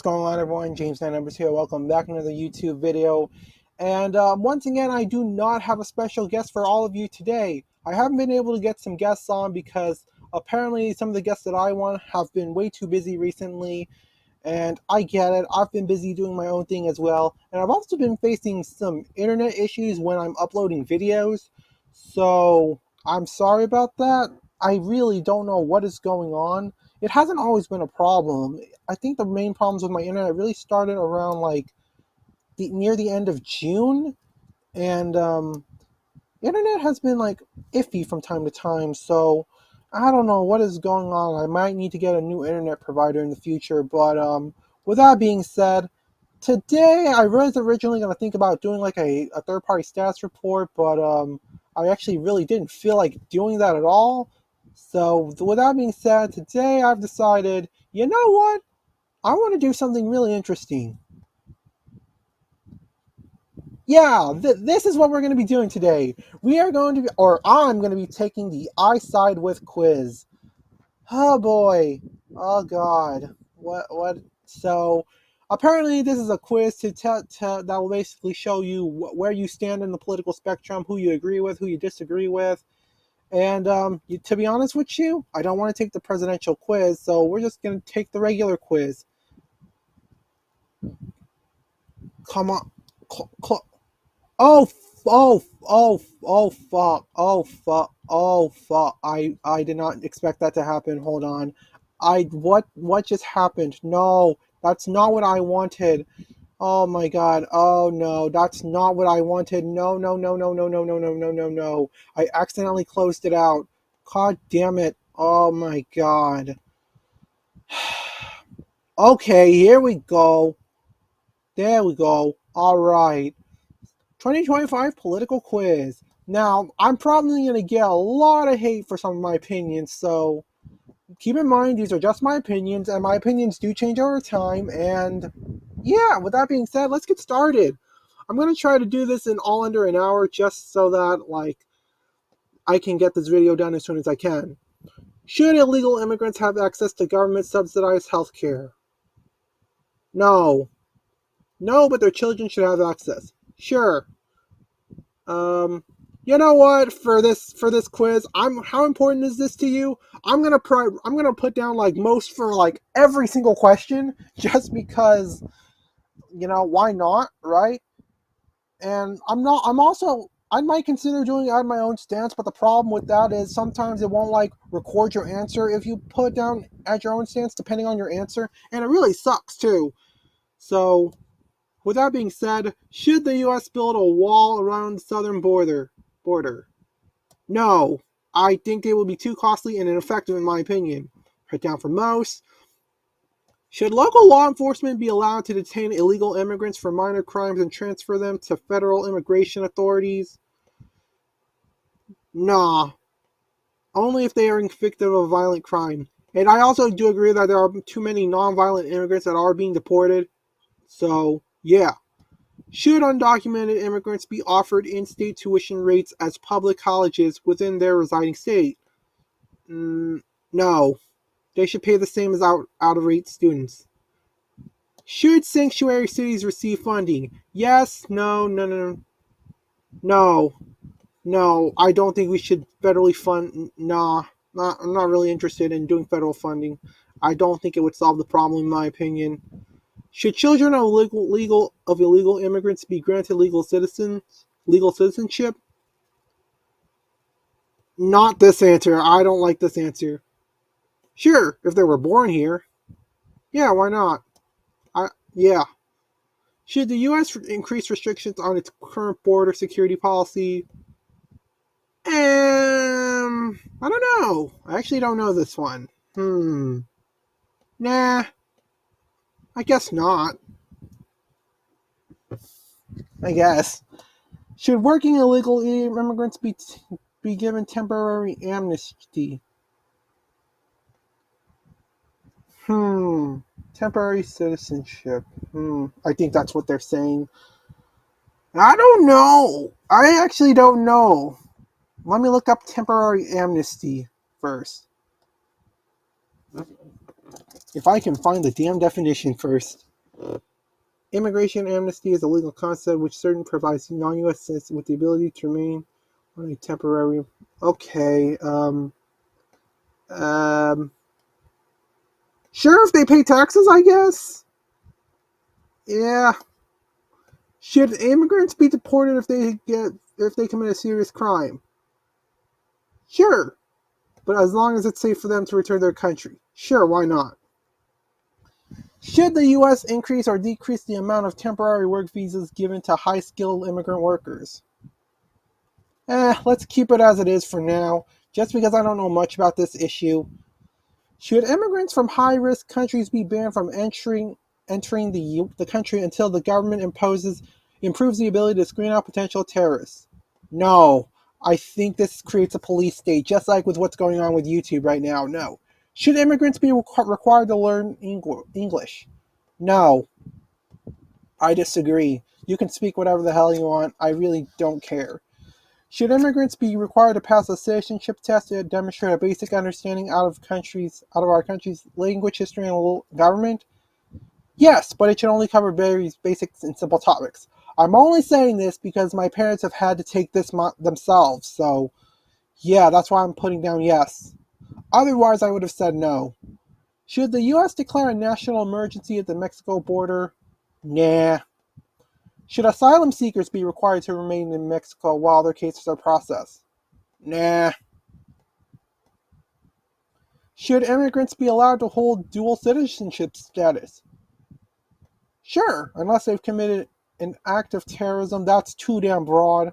going on, everyone? James Nine Numbers here. Welcome back to another YouTube video. And once again, I do not have a special guest for all of you today. I haven't been able to get some guests on because apparently some of the guests that I want have been way too busy recently. And I get it. I've been busy doing my own thing as well. And I've also been facing some internet issues when I'm uploading videos. So I'm sorry about that. I really don't know what is going on. It hasn't always been a problem. I think the main problems with my internet really started around near the end of June, and internet has been iffy from time to time. So I don't know what is going on. I might need to get a new internet provider in the future. But with that being said, today I was originally going to think about doing a third-party stats report, but I actually really didn't feel like doing that at all. So with that being said, today I've decided, you know what? I want to do something really interesting. Yeah, this is what we're going to be doing today. I'm going to be taking the iSideWith quiz. Oh boy. Oh god. What? So, apparently this is a quiz that will basically show you where you stand in the political spectrum, who you agree with, who you disagree with. And to be honest with you, I don't want to take the presidential quiz, so we're just going to take the regular quiz. Come on. Oh, fuck. I did not expect that to happen. Hold on. What just happened? No, that's not what I wanted. Oh my god. Oh no, that's not what I wanted. No. I accidentally closed it out. God damn it. Oh my god. Okay, here we go. There we go. Alright. 2025 political quiz. Now, I'm probably going to get a lot of hate for some of my opinions, so keep in mind these are just my opinions, and my opinions do change over time. And yeah, with that being said, let's get started. I'm going to try to do this in all under an hour just so that I can get this video done as soon as I can. Should illegal immigrants have access to government subsidized healthcare? No. No, but their children should have access. Sure. You know what? For this quiz, how important is this to you? I'm gonna put down most for every single question, just because, why not, right? And I might consider doing it on my own stance, but the problem with that is sometimes it won't record your answer if you put it down at your own stance, depending on your answer, and it really sucks too. So, with that being said, should the U.S. build a wall around the southern border? No. I think it would be too costly and ineffective in my opinion. Right down for most. Should local law enforcement be allowed to detain illegal immigrants for minor crimes and transfer them to federal immigration authorities? Nah. Only if they are convicted of a violent crime. And I also do agree that there are too many non-violent immigrants that are being deported. So, yeah. Should undocumented immigrants be offered in-state tuition rates as public colleges within their residing state? No. They should pay the same as out-of-rate students. Should sanctuary cities receive funding? Yes, no. No, I don't think we should federally fund. Nah, I'm not really interested in doing federal funding. I don't think it would solve the problem, in my opinion. Should children of illegal immigrants be granted legal citizenship? Not this answer. I don't like this answer. Sure, if they were born here. Yeah, why not? Yeah. Should the U.S. increase restrictions on its current border security policy? I don't know. I actually don't know this one. Nah. I guess not. I guess. Should working illegal immigrants be given temporary amnesty? Temporary citizenship. I think that's what they're saying. I don't know. I actually don't know. Let me look up temporary amnesty first. If I can find the damn definition first. Immigration amnesty is a legal concept which certain provides non-U.S. citizens with the ability to remain on a temporary. Okay. Sure, if they pay taxes, I guess. Yeah. Should immigrants be deported if they commit a serious crime? Sure, but as long as it's safe for them to return to their country. Sure, why not? Should the U.S. increase or decrease the amount of temporary work visas given to high-skilled immigrant workers? Let's keep it as it is for now, just because I don't know much about this issue. Should immigrants from high-risk countries be banned from entering the country until the government improves the ability to screen out potential terrorists? No. I think this creates a police state, just like with what's going on with YouTube right now. No. Should immigrants be required to learn English? No. I disagree. You can speak whatever the hell you want. I really don't care. Should immigrants be required to pass a citizenship test to demonstrate a basic understanding out of our country's language, history, and government? Yes, but it should only cover very basic and simple topics. I'm only saying this because my parents have had to take this themselves, so yeah, that's why I'm putting down yes. Otherwise, I would have said no. Should the U.S. declare a national emergency at the Mexico border? Nah. Should asylum seekers be required to remain in Mexico while their cases are processed? Nah. Should immigrants be allowed to hold dual citizenship status? Sure, unless they've committed an act of terrorism. That's too damn broad.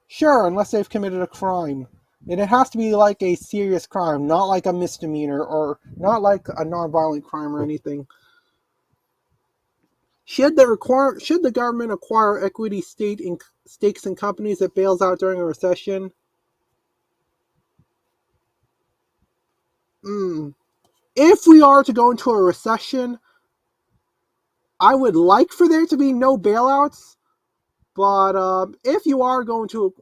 Sure, unless they've committed a crime. And it has to be like a serious crime, not like a misdemeanor or not like a nonviolent crime or anything. Should the government acquire equity stakes in companies that bails out during a recession? If we are to go into a recession, I would like for there to be no bailouts. But if you are going to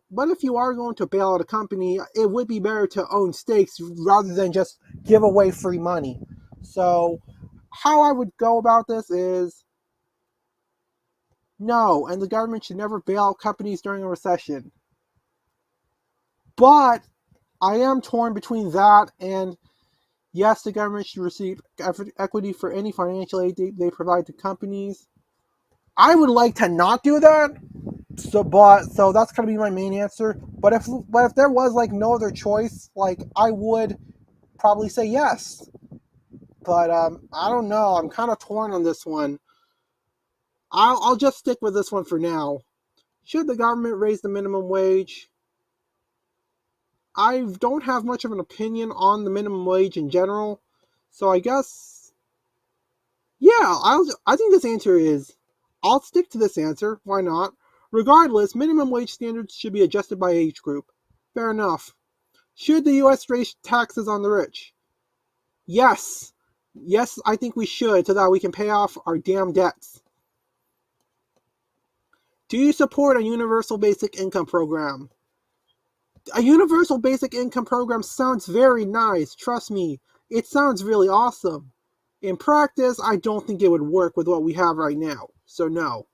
bail out a company, it would be better to own stakes rather than just give away free money. So, how I would go about this is no, and the government should never bail out companies during a recession. But I am torn between that and yes, the government should receive equity for any financial aid they provide to companies. I would like to not do that. So that's gonna be my main answer. But if there was like no other choice, like I would probably say yes. But I don't know. I'm kind of torn on this one. I'll just stick with this one for now. Should the government raise the minimum wage? I don't have much of an opinion on the minimum wage in general, so I guess yeah. I think this answer is. I'll stick to this answer. Why not? Regardless, minimum wage standards should be adjusted by age group. Fair enough. Should the U.S. raise taxes on the rich? Yes. Yes, I think we should so that we can pay off our damn debts. Do you support a universal basic income program? A universal basic income program sounds very nice. Trust me, it sounds really awesome. In practice, I don't think it would work with what we have right now. So no.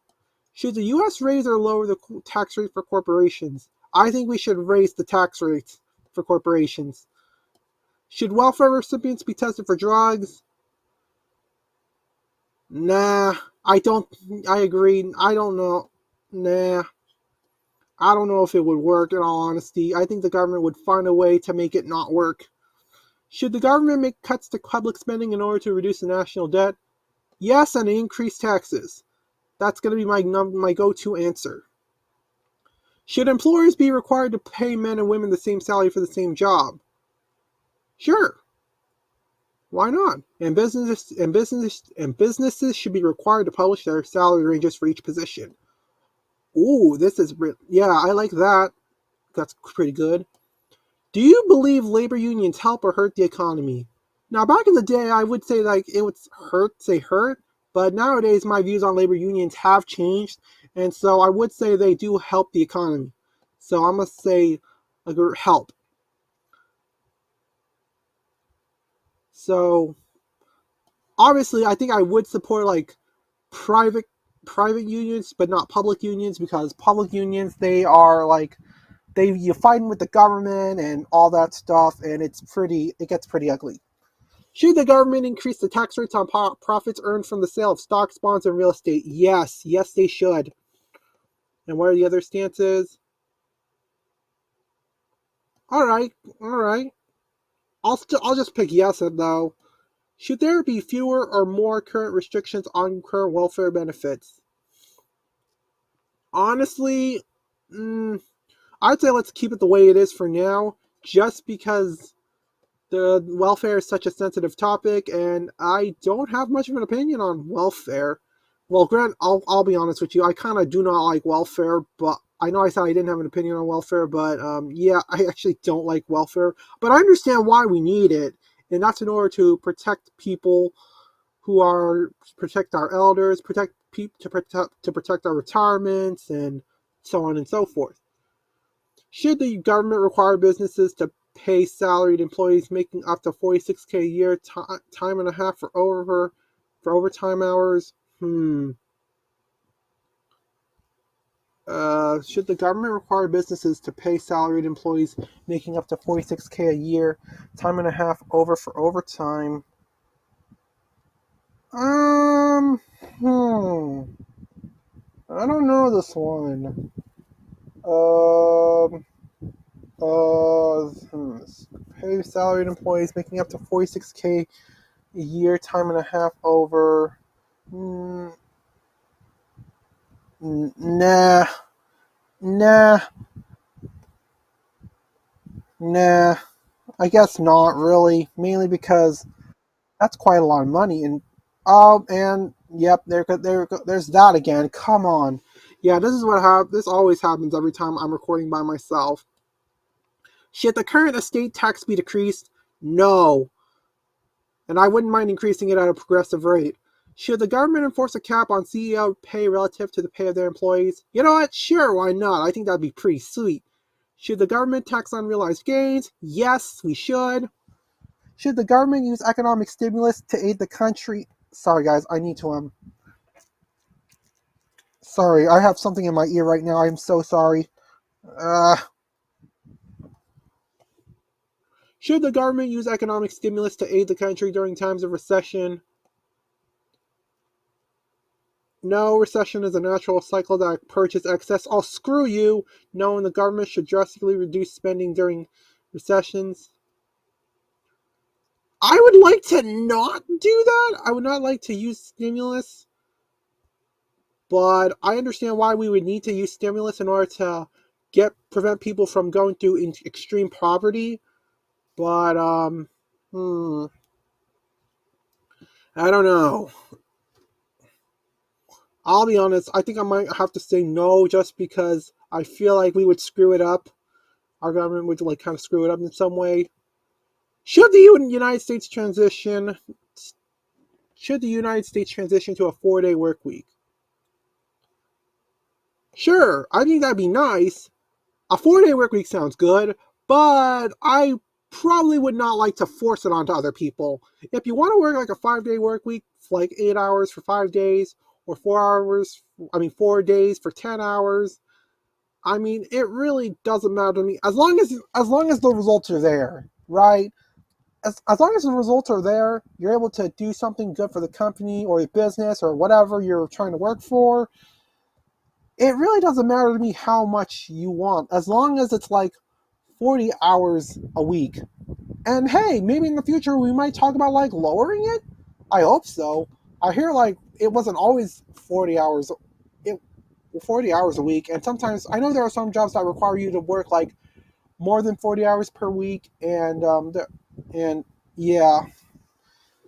Should the U.S. raise or lower the tax rate for corporations? I think we should raise the tax rates for corporations. Should welfare recipients be tested for drugs? Nah, I don't. I agree. I don't know. Nah, I don't know if it would work in all honesty. I think the government would find a way to make it not work. Should the government make cuts to public spending in order to reduce the national debt? Yes, and increase taxes. That's going to be my go-to answer. Should employers be required to pay men and women the same salary for the same job? Sure. Why not? And businesses should be required to publish their salary ranges for each position. Ooh, yeah, I like that. That's pretty good. Do you believe labor unions help or hurt the economy? Now, back in the day, I would say like it would hurt, but nowadays my views on labor unions have changed, and so I would say they do help the economy. So I'm gonna say help. So Obviously, I think I would support like private private unions, but not public unions, because public unions, they are like, you fighting with the government and all that stuff, and it gets pretty ugly. Should the government increase the tax rates on profits earned from the sale of stocks, bonds, and real estate? Yes, yes, they should. And what are the other stances? All right, all right. I'll just pick yes and no. Should there be fewer or more current restrictions on current welfare benefits? Honestly, I'd say let's keep it the way it is for now, just because the welfare is such a sensitive topic, and I don't have much of an opinion on welfare. Well, Grant, I'll be honest with you. I kind of do not like welfare, but I know I said I didn't have an opinion on welfare, but yeah, I actually don't like welfare. But I understand why we need it, and that's in order to protect people protect our elders, to protect our retirements, and so on and so forth. Should the government require businesses to pay salaried employees making up to 46K a year time and a half for overtime hours? Should the government require businesses to pay salaried employees making up to 46K a year time and a half for overtime? Um, hmm. I don't know this one. Um, pay salaried employees making up to 46K a year, time and a half over. Mm, nah, nah, nah. I guess not really. Mainly because that's quite a lot of money, and yep, there's that again. Come on, yeah, this always happens every time I'm recording by myself. Should the current estate tax be decreased? No, and I wouldn't mind increasing it at a progressive rate. Should the government enforce a cap on CEO pay relative to the pay of their employees? You know what? Sure, why not? I think that'd be pretty sweet. Should the government tax unrealized gains? Yes, we should. Should the government use economic stimulus to aid the country? Sorry, guys, I need to Sorry, I have something in my ear right now. I'm so sorry. Uh. Should the government use economic stimulus to aid the country during times of recession? No, recession is a natural cycle that purges excess. Oh, screw you! No, and the government should drastically reduce spending during recessions. I would like to not do that. I would not like to use stimulus, but I understand why we would need to use stimulus in order to prevent people from going through extreme poverty. But I don't know. I'll be honest, I think I might have to say no, just because I feel like we would screw it up. Our government would like kind of screw it up in some way. Should the United States transition to a 4-day work week? Sure, I think that'd be nice. A 4-day work week sounds good, but I probably would not like to force it onto other people. If you want to work like a 5-day work week, like 8 hours for 5 days, or 4 days for 10 hours, I mean, it really doesn't matter to me, as long as the results are there, right? As long as the results are there, you're able to do something good for the company or the business or whatever you're trying to work for. It really doesn't matter to me how much you want, as long as it's like 40 hours a week. And hey, maybe in the future we might talk about like lowering it. I hope so. I hear like it wasn't always 40 hours. It 40 hours a week, and sometimes I know there are some jobs that require you to work like more than 40 hours per week, and yeah,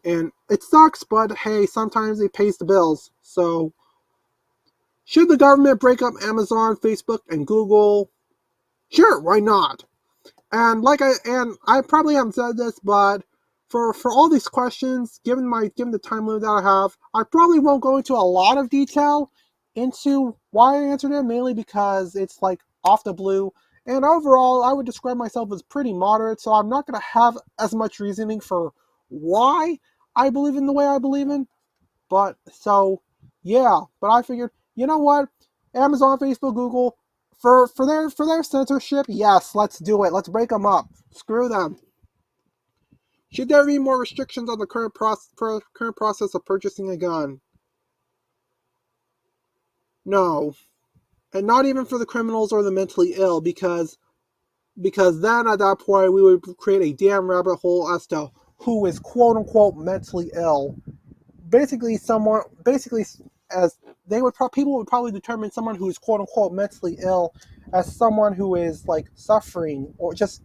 and it sucks, but hey, sometimes it pays the bills. So, should the government break up Amazon, Facebook, and Google? Sure, why not? And I probably haven't said this, but for all these questions, given the time limit that I have, I probably won't go into a lot of detail into why I answered it, mainly because it's like off the blue. And overall, I would describe myself as pretty moderate, so I'm not going to have as much reasoning for why I believe in the way I believe in. But so, yeah. But I figured, you know what? Amazon, Facebook, Google, for their censorship, yes, let's do it. Let's break them up. Screw them. Should there be more restrictions on the current process of purchasing a gun? No, and not even for the criminals or the mentally ill, because then at that point we would create a damn rabbit hole as to who is quote unquote mentally ill. Basically, as people would probably determine someone who is quote unquote mentally ill as someone who is like suffering or just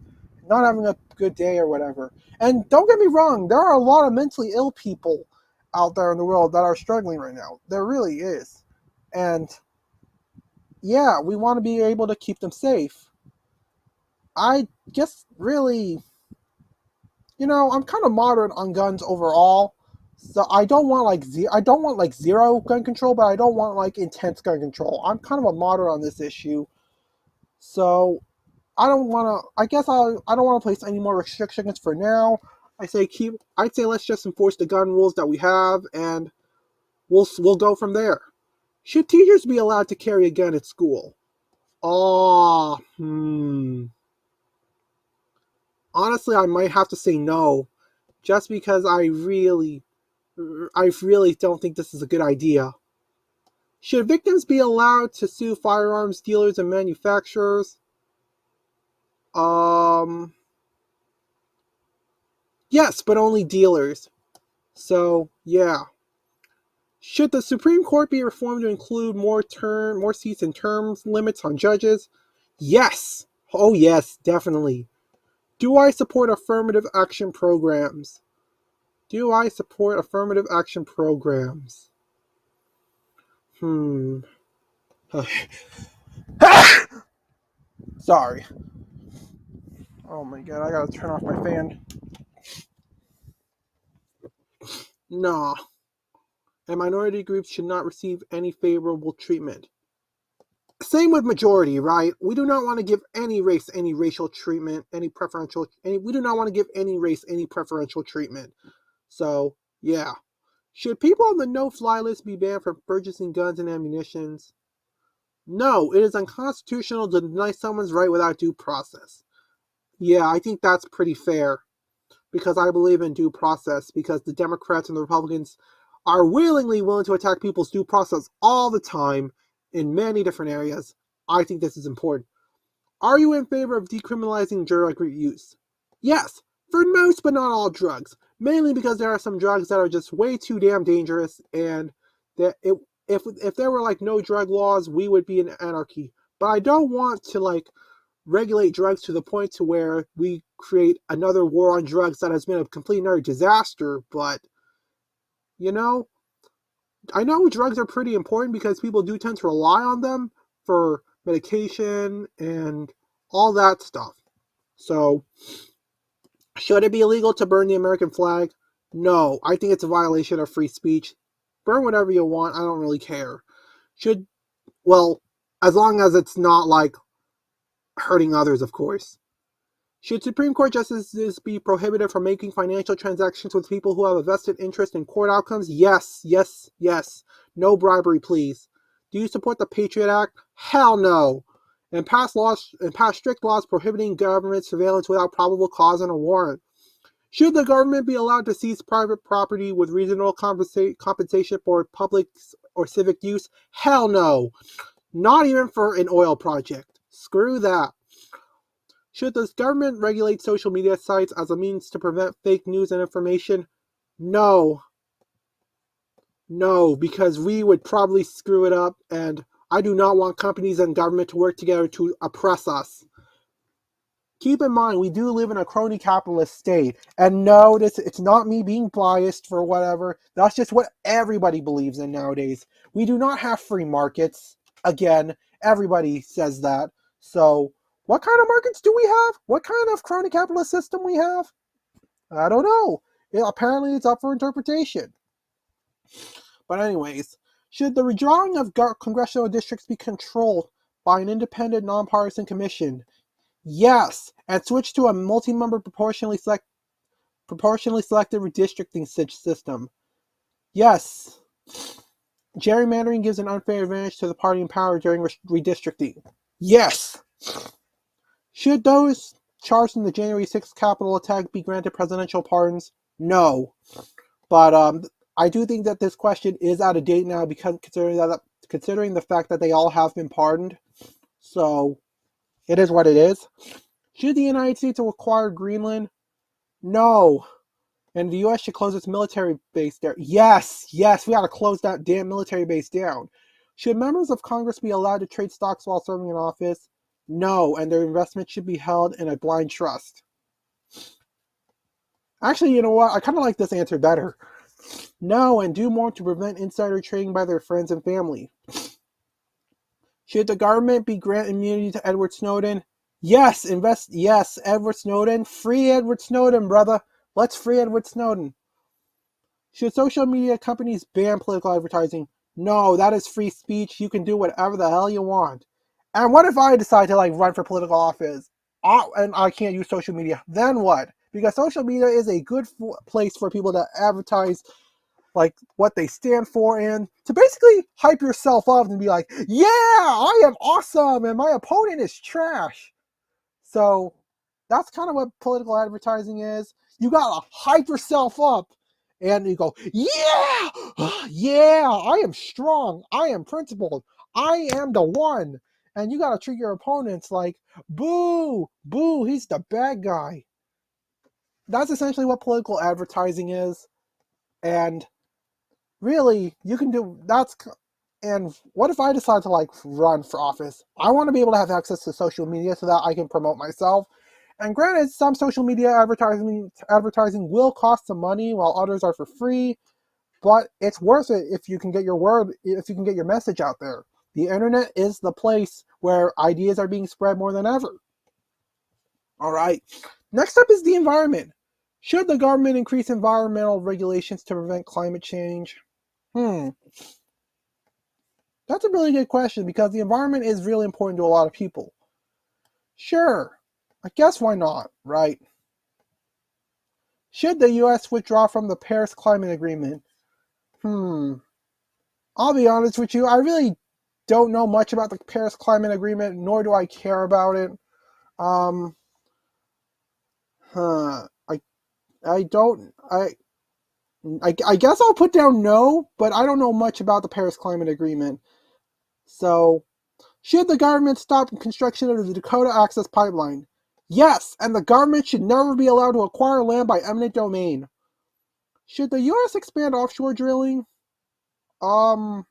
not having a good day or whatever. And don't get me wrong, there are a lot of mentally ill people out there in the world that are struggling right now. There really is. And yeah, we want to be able to keep them safe. I guess really, I'm kind of moderate on guns overall. So I don't want like zero gun control, but I don't want like intense gun control. I'm kind of a moderate on this issue. So I don't want to. I don't want to place any more restrictions for now. I'd say let's just enforce the gun rules that we have, and we'll go from there. Should teachers be allowed to carry a gun at school? Oh, honestly, I might have to say no, just because I really don't think this is a good idea. Should victims be allowed to sue firearms dealers and manufacturers? Um, yes, but only dealers. So, yeah. Should the Supreme Court be reformed to include more seats and term limits on judges? Yes. Oh, yes, definitely. Do I support affirmative action programs? Do I support affirmative action programs? Sorry. Oh my god, I gotta turn off my fan. No. And minority groups should not receive any favorable treatment. Same with majority, right? We do not want to give any race any racial treatment, we do not want to give any race any preferential treatment. So, yeah. Should people on the no-fly list be banned from purchasing guns and ammunitions? No, it is unconstitutional to deny someone's right without due process. Yeah, I think that's pretty fair, because I believe in due process, because the Democrats and the Republicans are willingly willing to attack people's due process all the time in many different areas. I think this is important. Are you in favor of decriminalizing drug use? Yes, for most but not all drugs. Mainly because there are some drugs that are just way too damn dangerous, and that if there were like no drug laws, we would be in anarchy. But I don't want to like regulate drugs to the point to where we create another war on drugs that has been a complete and utter disaster. But you know, I know drugs are pretty important because people do tend to rely on them for medication and all that stuff. So, should it be illegal to burn the American flag? No, I think it's a violation of free speech. Burn whatever you want, I don't really care. Should, well, as long as it's not like hurting others, of course. Should Supreme Court justices be prohibited from making financial transactions with people who have a vested interest in court outcomes? Yes, yes, yes. No bribery, please. Do you support the Patriot Act? Hell no. And pass strict laws prohibiting government surveillance without probable cause and a warrant. Should the government be allowed to seize private property with reasonable compensation for public or civic use? Hell no. Not even for an oil project. Screw that. Should the government regulate social media sites as a means to prevent fake news and information? No. No, because we would probably screw it up, and I do not want companies and government to work together to oppress us. Keep in mind, we do live in a crony capitalist state, and no, it's not me being biased for whatever. That's just what everybody believes in nowadays. We do not have free markets. Again, everybody says that. So, what kind of markets do we have? What kind of crony capitalist system we have? I don't know. Apparently, it's up for interpretation. But anyways, should the redrawing of congressional districts be controlled by an independent, nonpartisan commission? Yes, and switch to a multi-member proportionally select proportionally selective redistricting system. Yes. Gerrymandering gives an unfair advantage to the party in power during redistricting. Yes. Should those charged in the January 6th Capitol attack be granted presidential pardons? No. But I do think that this question is out of date now because considering the fact that they all have been pardoned. So it is what it is. Should the United States acquire Greenland? No. And the U.S. should close its military base there. Yes, we gotta close that damn military base down. Should members of Congress be allowed to trade stocks while serving in office? No, and their investments should be held in a blind trust. Actually, you know what? I kind of like this answer better. No, and do more to prevent insider trading by their friends and family. Should the government be grant immunity to Edward Snowden? Yes, Edward Snowden. Free Edward Snowden, brother. Let's free Edward Snowden. Should social media companies ban political advertising? No, that is free speech. You can do whatever the hell you want. And what if I decide to run for political office and I can't use social media? Then what? Because social media is a good place for people to advertise what they stand for and to basically hype yourself up and be like, yeah, I am awesome and my opponent is trash. So that's kind of what political advertising is. You gotta hype yourself up and you go, yeah, I am strong, I am principled, I am the one. And you gotta treat your opponents like, boo, he's the bad guy. That's essentially what political advertising is. And really, you can do that's. And what if I decide to run for office? I want to be able to have access to social media so that I can promote myself. And granted, some social media advertising will cost some money while others are for free, but it's worth it if you can get your message out there. The internet is the place where ideas are being spread more than ever. All right. Next up is the environment. Should the government increase environmental regulations to prevent climate change? That's a really good question because the environment is really important to a lot of people. Sure, I guess why not, right? Should the U.S. withdraw from the Paris Climate Agreement? I'll be honest with you, I really don't know much about the Paris Climate Agreement, nor do I care about it. I guess I'll put down no, but I don't know much about the Paris Climate Agreement. So, should the government stop construction of the Dakota Access Pipeline? Yes, and the government should never be allowed to acquire land by eminent domain. Should the U.S. expand offshore drilling? No,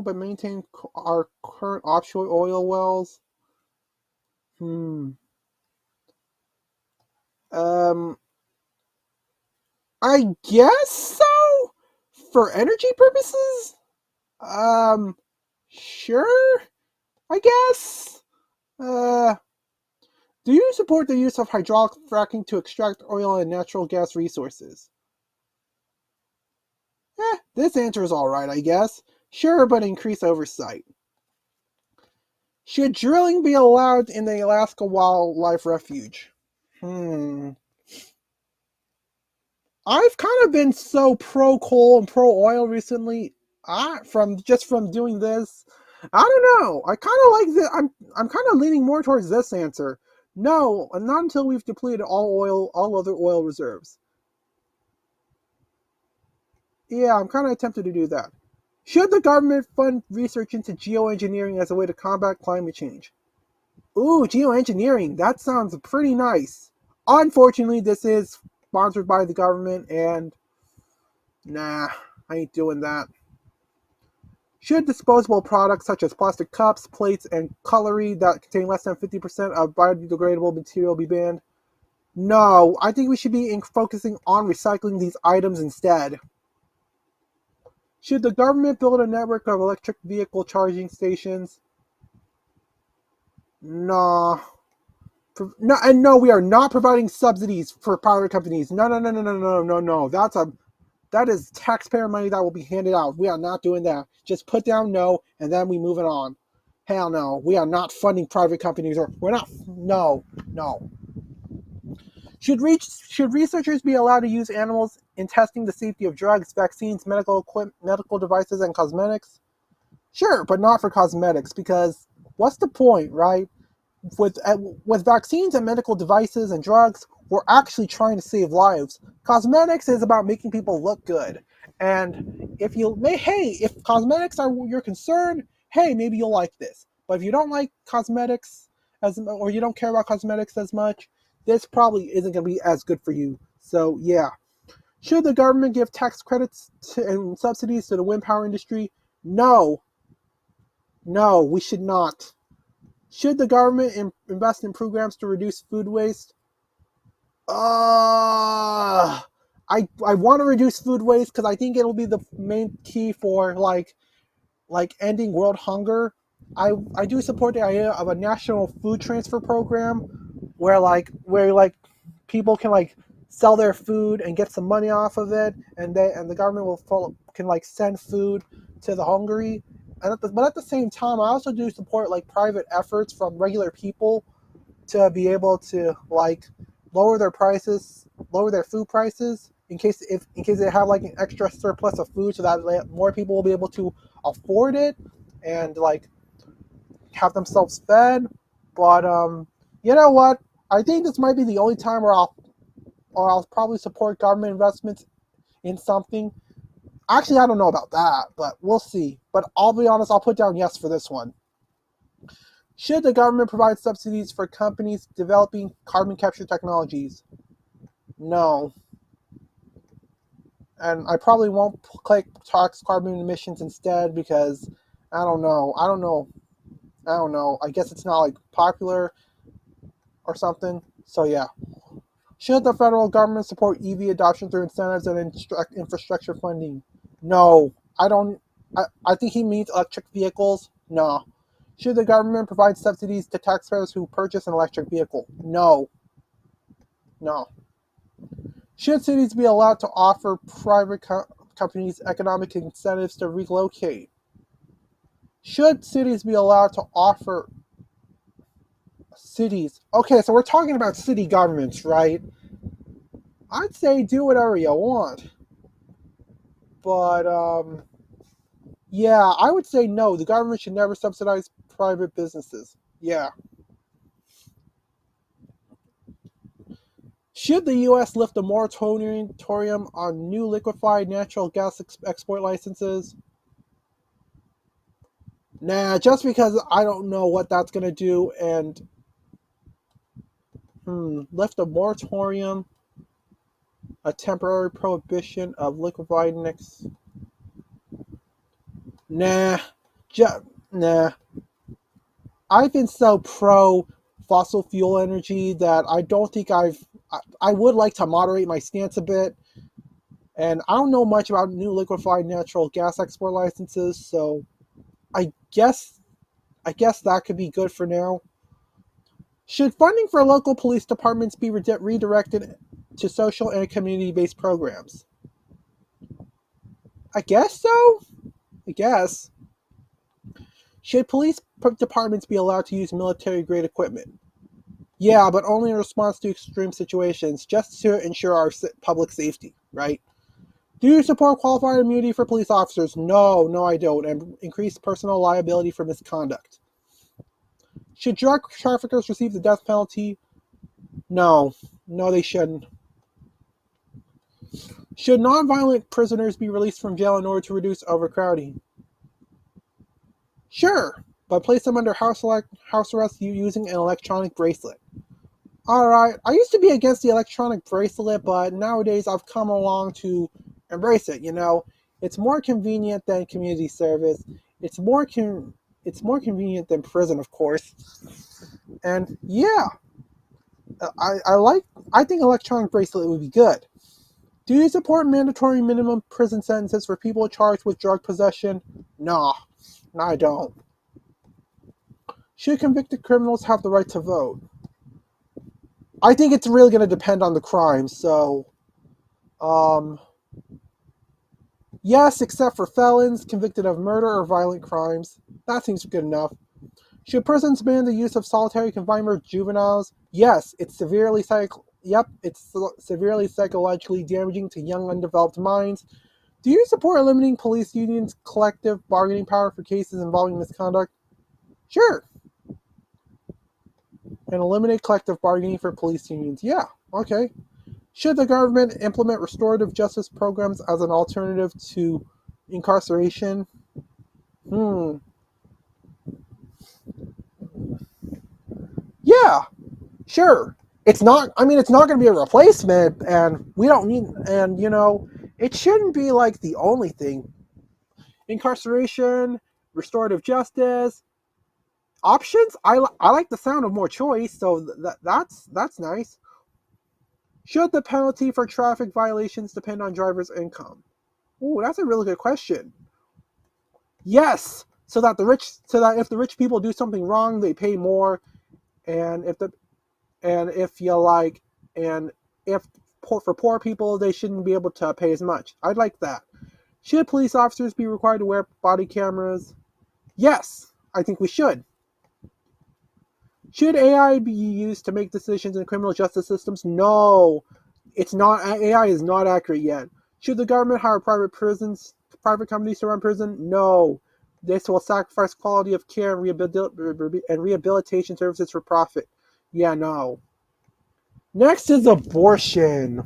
but maintain our current offshore oil wells? I guess so? For energy purposes? Sure, I guess. Do you support the use of hydraulic fracking to extract oil and natural gas resources? This answer is alright, I guess. Sure, but increase oversight. Should drilling be allowed in the Alaska Wildlife Refuge? I've kind of been so pro-coal and pro-oil recently. From doing this. I don't know. I kind of like this. I'm kind of leaning more towards this answer. No, not until we've depleted all other oil reserves. Yeah, I'm kind of tempted to do that. Should the government fund research into geoengineering as a way to combat climate change? Ooh, geoengineering. That sounds pretty nice. Unfortunately, this is sponsored by the government, and nah, I ain't doing that. Should disposable products such as plastic cups, plates, and cutlery that contain less than 50% of biodegradable material be banned? No, I think we should be focusing on recycling these items instead. Should the government build a network of electric vehicle charging stations? No. No, and no, we are not providing subsidies for power companies. No. That is taxpayer money that will be handed out. We are not doing that. Just put down no, and then we move it on. Hell no. We are not funding private companies, or we're not. No. Should researchers be allowed to use animals in testing the safety of drugs, vaccines, medical devices, and cosmetics? Sure, but not for cosmetics, because what's the point, right? With vaccines and medical devices and drugs, we're actually trying to save lives. Cosmetics is about making people look good. And if cosmetics are your concern, hey, maybe you'll like this. But if you don't like cosmetics or you don't care about cosmetics as much, this probably isn't going to be as good for you. So yeah, should the government give tax credits and subsidies to the wind power industry? No, no, we should not. Should the government invest in programs to reduce food waste? I want to reduce food waste because I think it'll be the main key for like ending world hunger. I do support the idea of a national food transfer program where people can like sell their food and get some money off of it, and the government can like send food to the hungry. But at the same time, I also do support like private efforts from regular people to be able to like lower their food prices in case they have like an extra surplus of food, so that more people will be able to afford it and like have themselves fed. But you know what? I think this might be the only time where I'll probably support government investments in something. Actually, I don't know about that, but we'll see. But I'll be honest, I'll put down yes for this one. Should the government provide subsidies for companies developing carbon capture technologies? No. And I probably won't click tax carbon emissions instead because I don't know. I guess it's not like popular or something. So yeah. Should the federal government support EV adoption through incentives and infrastructure funding? No. I don't. I think he means electric vehicles. No. Should the government provide subsidies to taxpayers who purchase an electric vehicle? No. No. Should cities be allowed to offer private companies economic incentives to relocate? Should cities be allowed to offer cities? Okay, so we're talking about city governments, right? I'd say do whatever you want. But, yeah, I would say no. The government should never subsidize private businesses. Yeah. Should the U.S. lift a moratorium on new liquefied natural gas export licenses? Nah, just because I don't know what that's going to do, and lift a moratorium, a temporary prohibition of liquefied Nah, nah. I've been so pro fossil fuel energy that I don't think I would like to moderate my stance a bit. And I don't know much about new liquefied natural gas export licenses, so I guess that could be good for now. Should funding for local police departments be redirected to social and community-based programs? I guess so. I guess. Should police departments be allowed to use military-grade equipment? Yeah, but only in response to extreme situations, just to ensure our public safety, right? Do you support qualified immunity for police officers? No, I don't, and increase personal liability for misconduct. Should drug traffickers receive the death penalty? No, they shouldn't. Should nonviolent prisoners be released from jail in order to reduce overcrowding? Sure, but place them under house arrest using an electronic bracelet. Alright, I used to be against the electronic bracelet, but nowadays I've come along to embrace it, you know. It's more convenient than community service. It's more convenient than prison, of course. And yeah, I think electronic bracelet would be good. Do you support mandatory minimum prison sentences for people charged with drug possession? No, I don't. Should convicted criminals have the right to vote? I think it's really going to depend on the crime, so yes, except for felons convicted of murder or violent crimes. That seems good enough. Should prisons ban the use of solitary confinement for juveniles? Yes, it's severely Yep, it's severely psychologically damaging to young, undeveloped minds. Do you support limiting police unions' collective bargaining power for cases involving misconduct? Sure. And eliminate collective bargaining for police unions. Yeah, okay. Should the government implement restorative justice programs as an alternative to incarceration? Hmm. Yeah, sure. It's not, I mean, it's not going to be a replacement, and we don't need, and, it shouldn't be like the only thing. Incarceration, restorative justice, options. I like the sound of more choice, so that's nice. Should the penalty for traffic violations depend on driver's income? Ooh, that's a really good question. Yes, so that if the rich people do something wrong, they pay more, and if you like, and if for poor people, they shouldn't be able to pay as much. I'd like that. Should police officers be required to wear body cameras? Yes, I think we should. Should AI be used to make decisions in criminal justice systems? No, it's not. AI is not accurate yet. Should the government hire private companies to run prison? No. This will sacrifice quality of care and rehabilitation services for profit. Yeah, no. Next is abortion.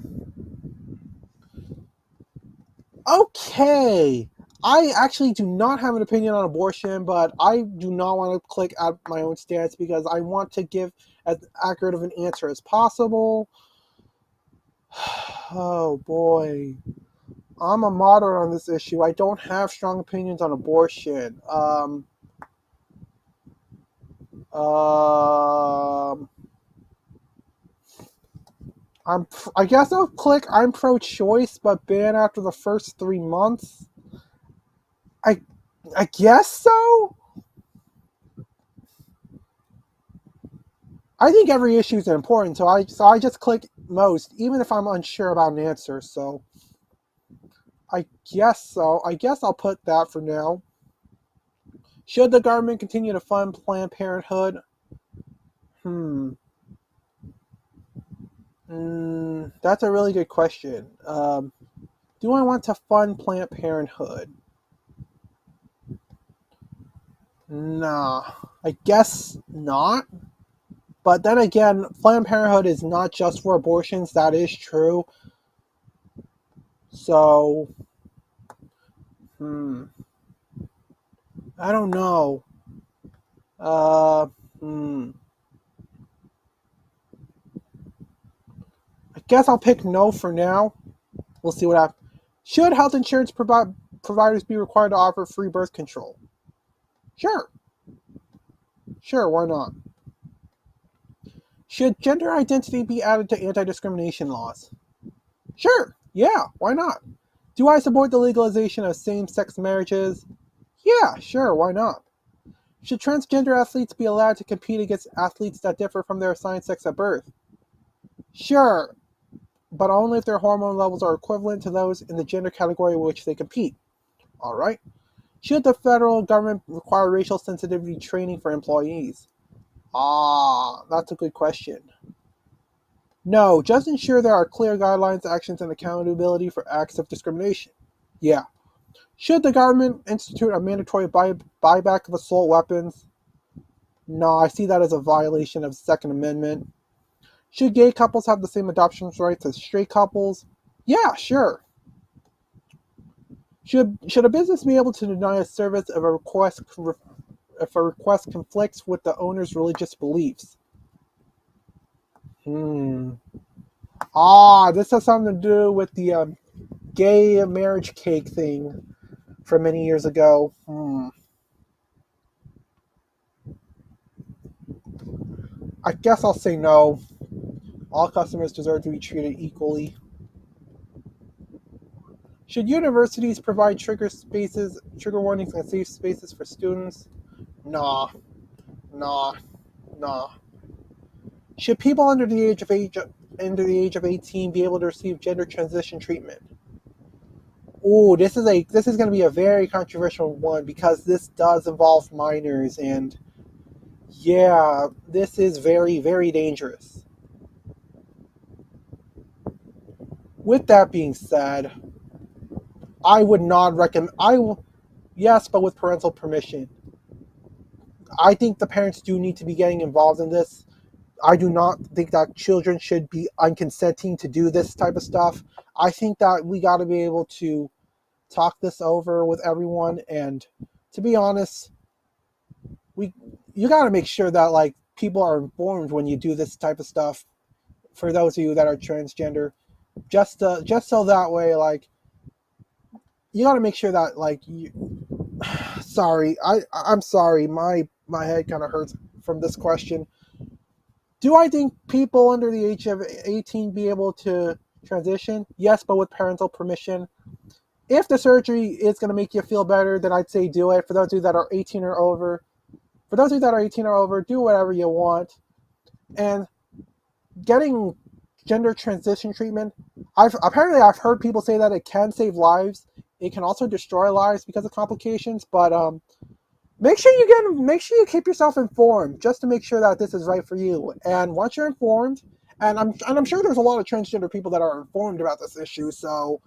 Okay. I actually do not have an opinion on abortion, but I do not want to click out my own stance because I want to give as accurate of an answer as possible. Oh boy. I'm a moderate on this issue. I don't have strong opinions on abortion. Um, I guess I'll click I'm pro-choice, but ban after the first 3 months. I, I guess so. I think every issue is important, so I just click most, even if I'm unsure about an answer. So I guess so. I guess I'll put that for now. Should the government continue to fund Planned Parenthood? Hmm. That's a really good question. Do I want to fund Planned Parenthood? Nah, I guess not. But then again, Planned Parenthood is not just for abortions. That is true. So, hmm, I don't know. Uh, hmm. I guess I'll pick no for now. We'll see what happens. Should health insurance providers be required to offer free birth control? Sure. Sure, why not? Should gender identity be added to anti-discrimination laws? Sure. Yeah, why not? Do I support the legalization of same-sex marriages? Yeah, sure, why not? Should transgender athletes be allowed to compete against athletes that differ from their assigned sex at birth? Sure, but only if their hormone levels are equivalent to those in the gender category in which they compete. Alright. Should the federal government require racial sensitivity training for employees? That's a good question. No, just ensure there are clear guidelines, actions, and accountability for acts of discrimination. Yeah. Should the government institute a mandatory buyback of assault weapons? No, I see that as a violation of the Second Amendment. Should gay couples have the same adoption rights as straight couples? Yeah, sure. Should a business be able to deny a service if a request conflicts with the owner's religious beliefs? Hmm. This has something to do with the gay marriage cake thing from many years ago. I guess I'll say no. All customers deserve to be treated equally. Should universities provide trigger warnings, and safe spaces for students? Nah, nah, nah. Should people under the age of 18 be able to receive gender transition treatment? Ooh, this is going to be a very controversial one because this does involve minors, and yeah, this is very, very dangerous. With that being said, I would not recommend. Yes, but with parental permission. I think the parents do need to be getting involved in this. I do not think that children should be unconsenting to do this type of stuff. I think that we got to be able to talk this over with everyone, and to be honest, we you got to make sure that like people are informed when you do this type of stuff. For those of you that are transgender, just so that way, like you got to make sure that like you. Sorry, I'm sorry. My head kind of hurts from this question. Do I think people under the age of 18 be able to transition? Yes, but with parental permission. If the surgery is going to make you feel better, then I'd say do it. For those of you that are 18 or over, do whatever you want. And getting gender transition treatment, I've heard people say that it can save lives. It can also destroy lives because of complications. But make sure you keep yourself informed just to make sure that this is right for you. And once you're informed, and I'm sure there's a lot of transgender people that are informed about this issue. So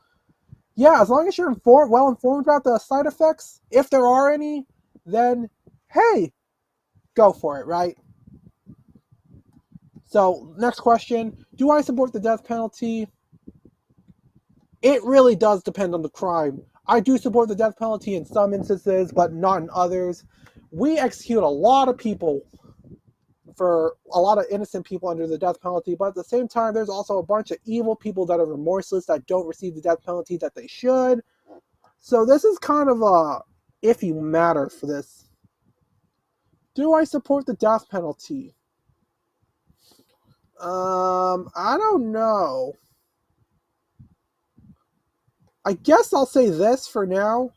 yeah, as long as you're well informed about the side effects, if there are any, then hey, go for it, right? So next question: do I support the death penalty? It really does depend on the crime. I do support the death penalty in some instances, but not in others. We execute a lot of people, for a lot of innocent people, under the death penalty, but at the same time, there's also a bunch of evil people that are remorseless that don't receive the death penalty that they should. So this is kind of a iffy matter for this. Do I support the death penalty? I don't know. I guess I'll say this for now,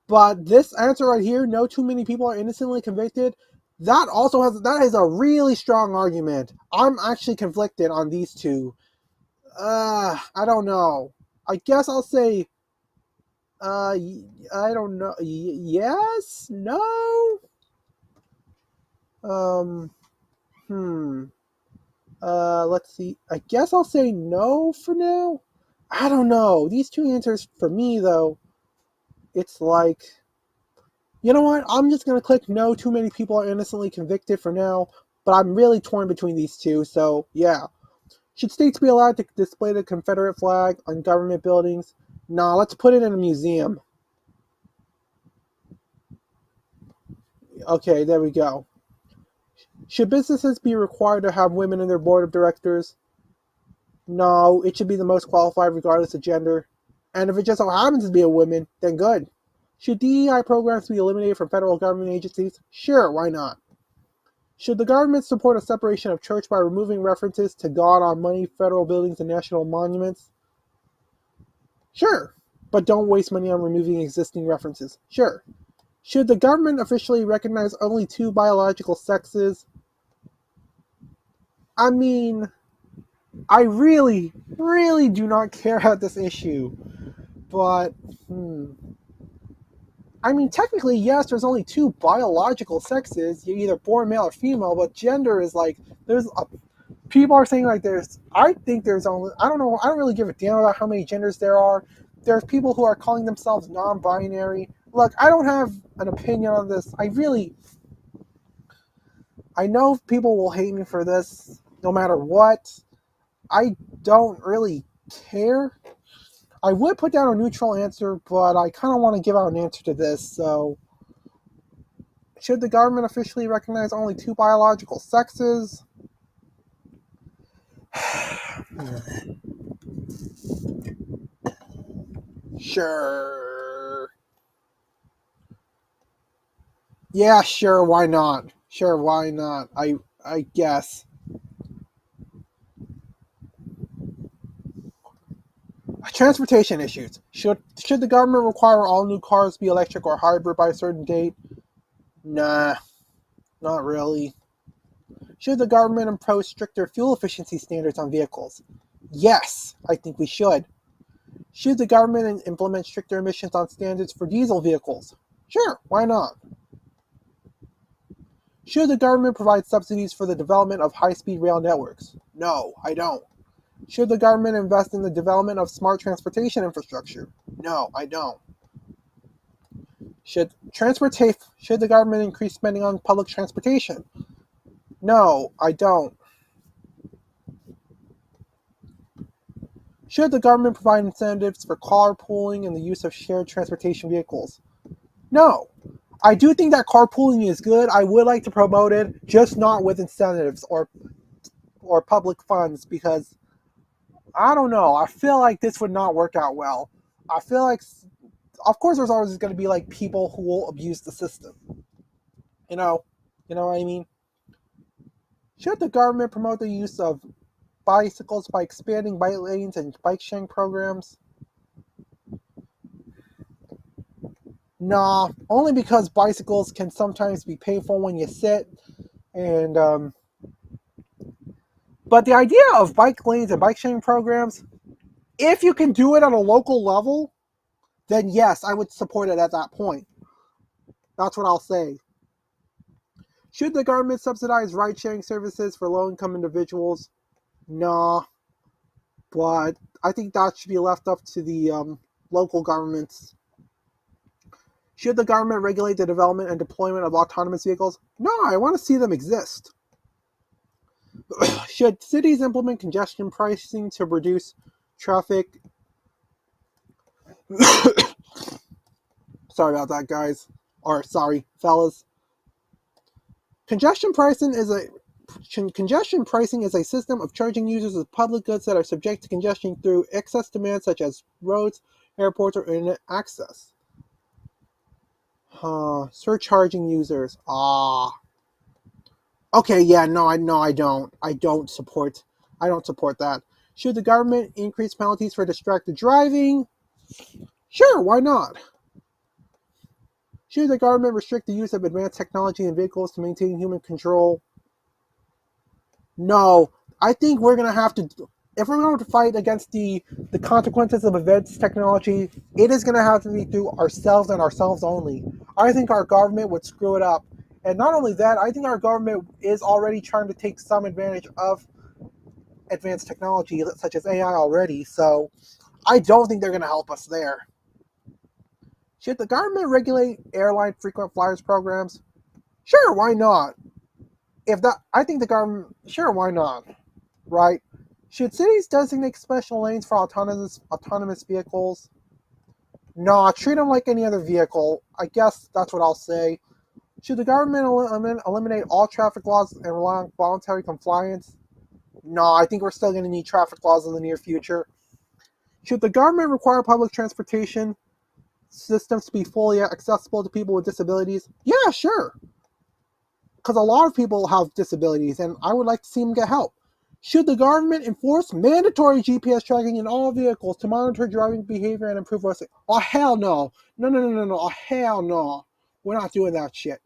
but this answer right here, no too many people are innocently convicted, that is a really strong argument. I'm actually conflicted on these two. I don't know. I guess I'll say, I don't know. Yes? No? Um, hmm. Let's see. I guess I'll say no for now. I don't know. These two answers for me, though, it's like, you know what? I'm just going to click no. Too many people are innocently convicted for now, but I'm really torn between these two, so yeah. Should states be allowed to display the Confederate flag on government buildings? Nah, let's put it in a museum. Okay, there we go. Should businesses be required to have women in their board of directors? No, it should be the most qualified regardless of gender. And if it just so happens to be a woman, then good. Should DEI programs be eliminated from federal government agencies? Sure, why not? Should the government support a separation of church by removing references to God on money, federal buildings, and national monuments? Sure, but don't waste money on removing existing references. Sure. Should the government officially recognize only two biological sexes? I mean, I really, really do not care about this issue, but, I mean, technically, yes, there's only two biological sexes. You're either born male or female, but gender is like, people are saying like I think there's only, I don't know, I don't really give a damn about how many genders there are. There's people who are calling themselves non-binary. Look, I don't have an opinion on this. I know people will hate me for this, no matter what. I don't really care. I would put down a neutral answer, but I kind of want to give out an answer to this, so. Should the government officially recognize only two biological sexes? Sure. Yeah, sure, why not? Sure, why not? I guess. Transportation issues. Should the government require all new cars be electric or hybrid by a certain date? Nah, not really. Should the government impose stricter fuel efficiency standards on vehicles? Yes, I think we should. Should the government implement stricter emissions on standards for diesel vehicles? Sure, why not? Should the government provide subsidies for the development of high-speed rail networks? No, I don't. Should the government invest in the development of smart transportation infrastructure? No, I don't. Should the government increase spending on public transportation? No, I don't. Should the government provide incentives for carpooling and the use of shared transportation vehicles? No. I do think that carpooling is good. I would like to promote it, just not with incentives or public funds, because I don't know. I feel like this would not work out well. I feel like, of course, there's always going to be like people who will abuse the system. You know, you know what I mean? Should the government promote the use of bicycles by expanding bike lanes and bike sharing programs? Nah, only because bicycles can sometimes be painful when you sit, and but the idea of bike lanes and bike sharing programs, if you can do it on a local level, then yes, I would support it at that point. That's what I'll say. Should the government subsidize ride-sharing services for low-income individuals? Nah, but I think that should be left up to the local governments. Should the government regulate the development and deployment of autonomous vehicles? No, I want to see them exist. Should cities implement congestion pricing to reduce traffic? Sorry about that, guys. Or sorry, fellas. Congestion pricing is a system of charging users of public goods that are subject to congestion through excess demand, such as roads, airports, or internet access. Surcharging users. Okay, yeah, no, I don't. I don't support that. Should the government increase penalties for distracted driving? Sure, why not? Should the government restrict the use of advanced technology in vehicles to maintain human control? No. I think we're going to have to, if we're going to fight against the consequences of advanced technology, it is going to have to be through ourselves and ourselves only. I think our government would screw it up. And not only that, I think our government is already trying to take some advantage of advanced technology, such as AI already, so I don't think they're going to help us there. Should the government regulate airline frequent flyers programs? Sure, why not? I think the government, sure, why not? Right? Should cities designate special lanes for autonomous vehicles? No, treat them like any other vehicle. I guess that's what I'll say. Should the government eliminate all traffic laws and rely on voluntary compliance? No, I think we're still going to need traffic laws in the near future. Should the government require public transportation systems to be fully accessible to people with disabilities? Yeah, sure. Because a lot of people have disabilities, and I would like to see them get help. Should the government enforce mandatory GPS tracking in all vehicles to monitor driving behavior and improve road safety? Oh, hell no. No. Oh, hell no. We're not doing that shit.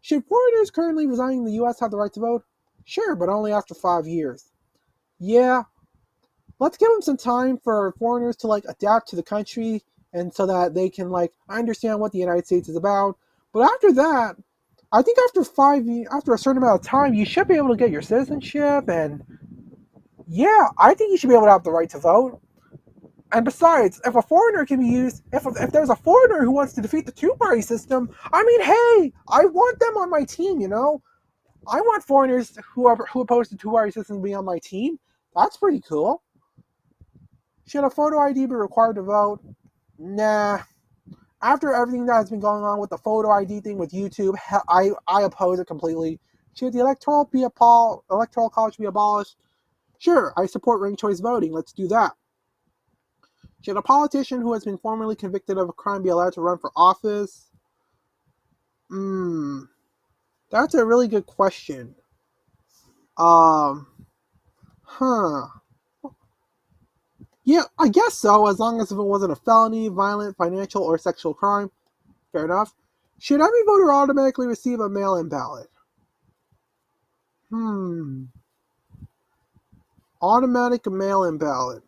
Should foreigners currently residing in the U.S. have the right to vote? Sure, but only after 5 years. Yeah, let's give them some time for foreigners to adapt to the country, and so that they can understand what the United States is about. But after that, I think after a certain amount of time, you should be able to get your citizenship, and yeah, I think you should be able to have the right to vote. And besides, if a foreigner can be used, if there's a foreigner who wants to defeat the two-party system, I mean, hey, I want them on my team. I want foreigners who oppose the two-party system to be on my team. That's pretty cool. Should a photo ID be required to vote? Nah. After everything that has been going on with the photo ID thing with YouTube, I oppose it completely. Should the electoral college be abolished? Sure, I support ranked choice voting. Let's do that. Should a politician who has been formerly convicted of a crime be allowed to run for office? That's a really good question. Yeah, I guess so, as long as if it wasn't a felony, violent, financial, or sexual crime. Fair enough. Should every voter automatically receive a mail-in ballot? Automatic mail-in ballot.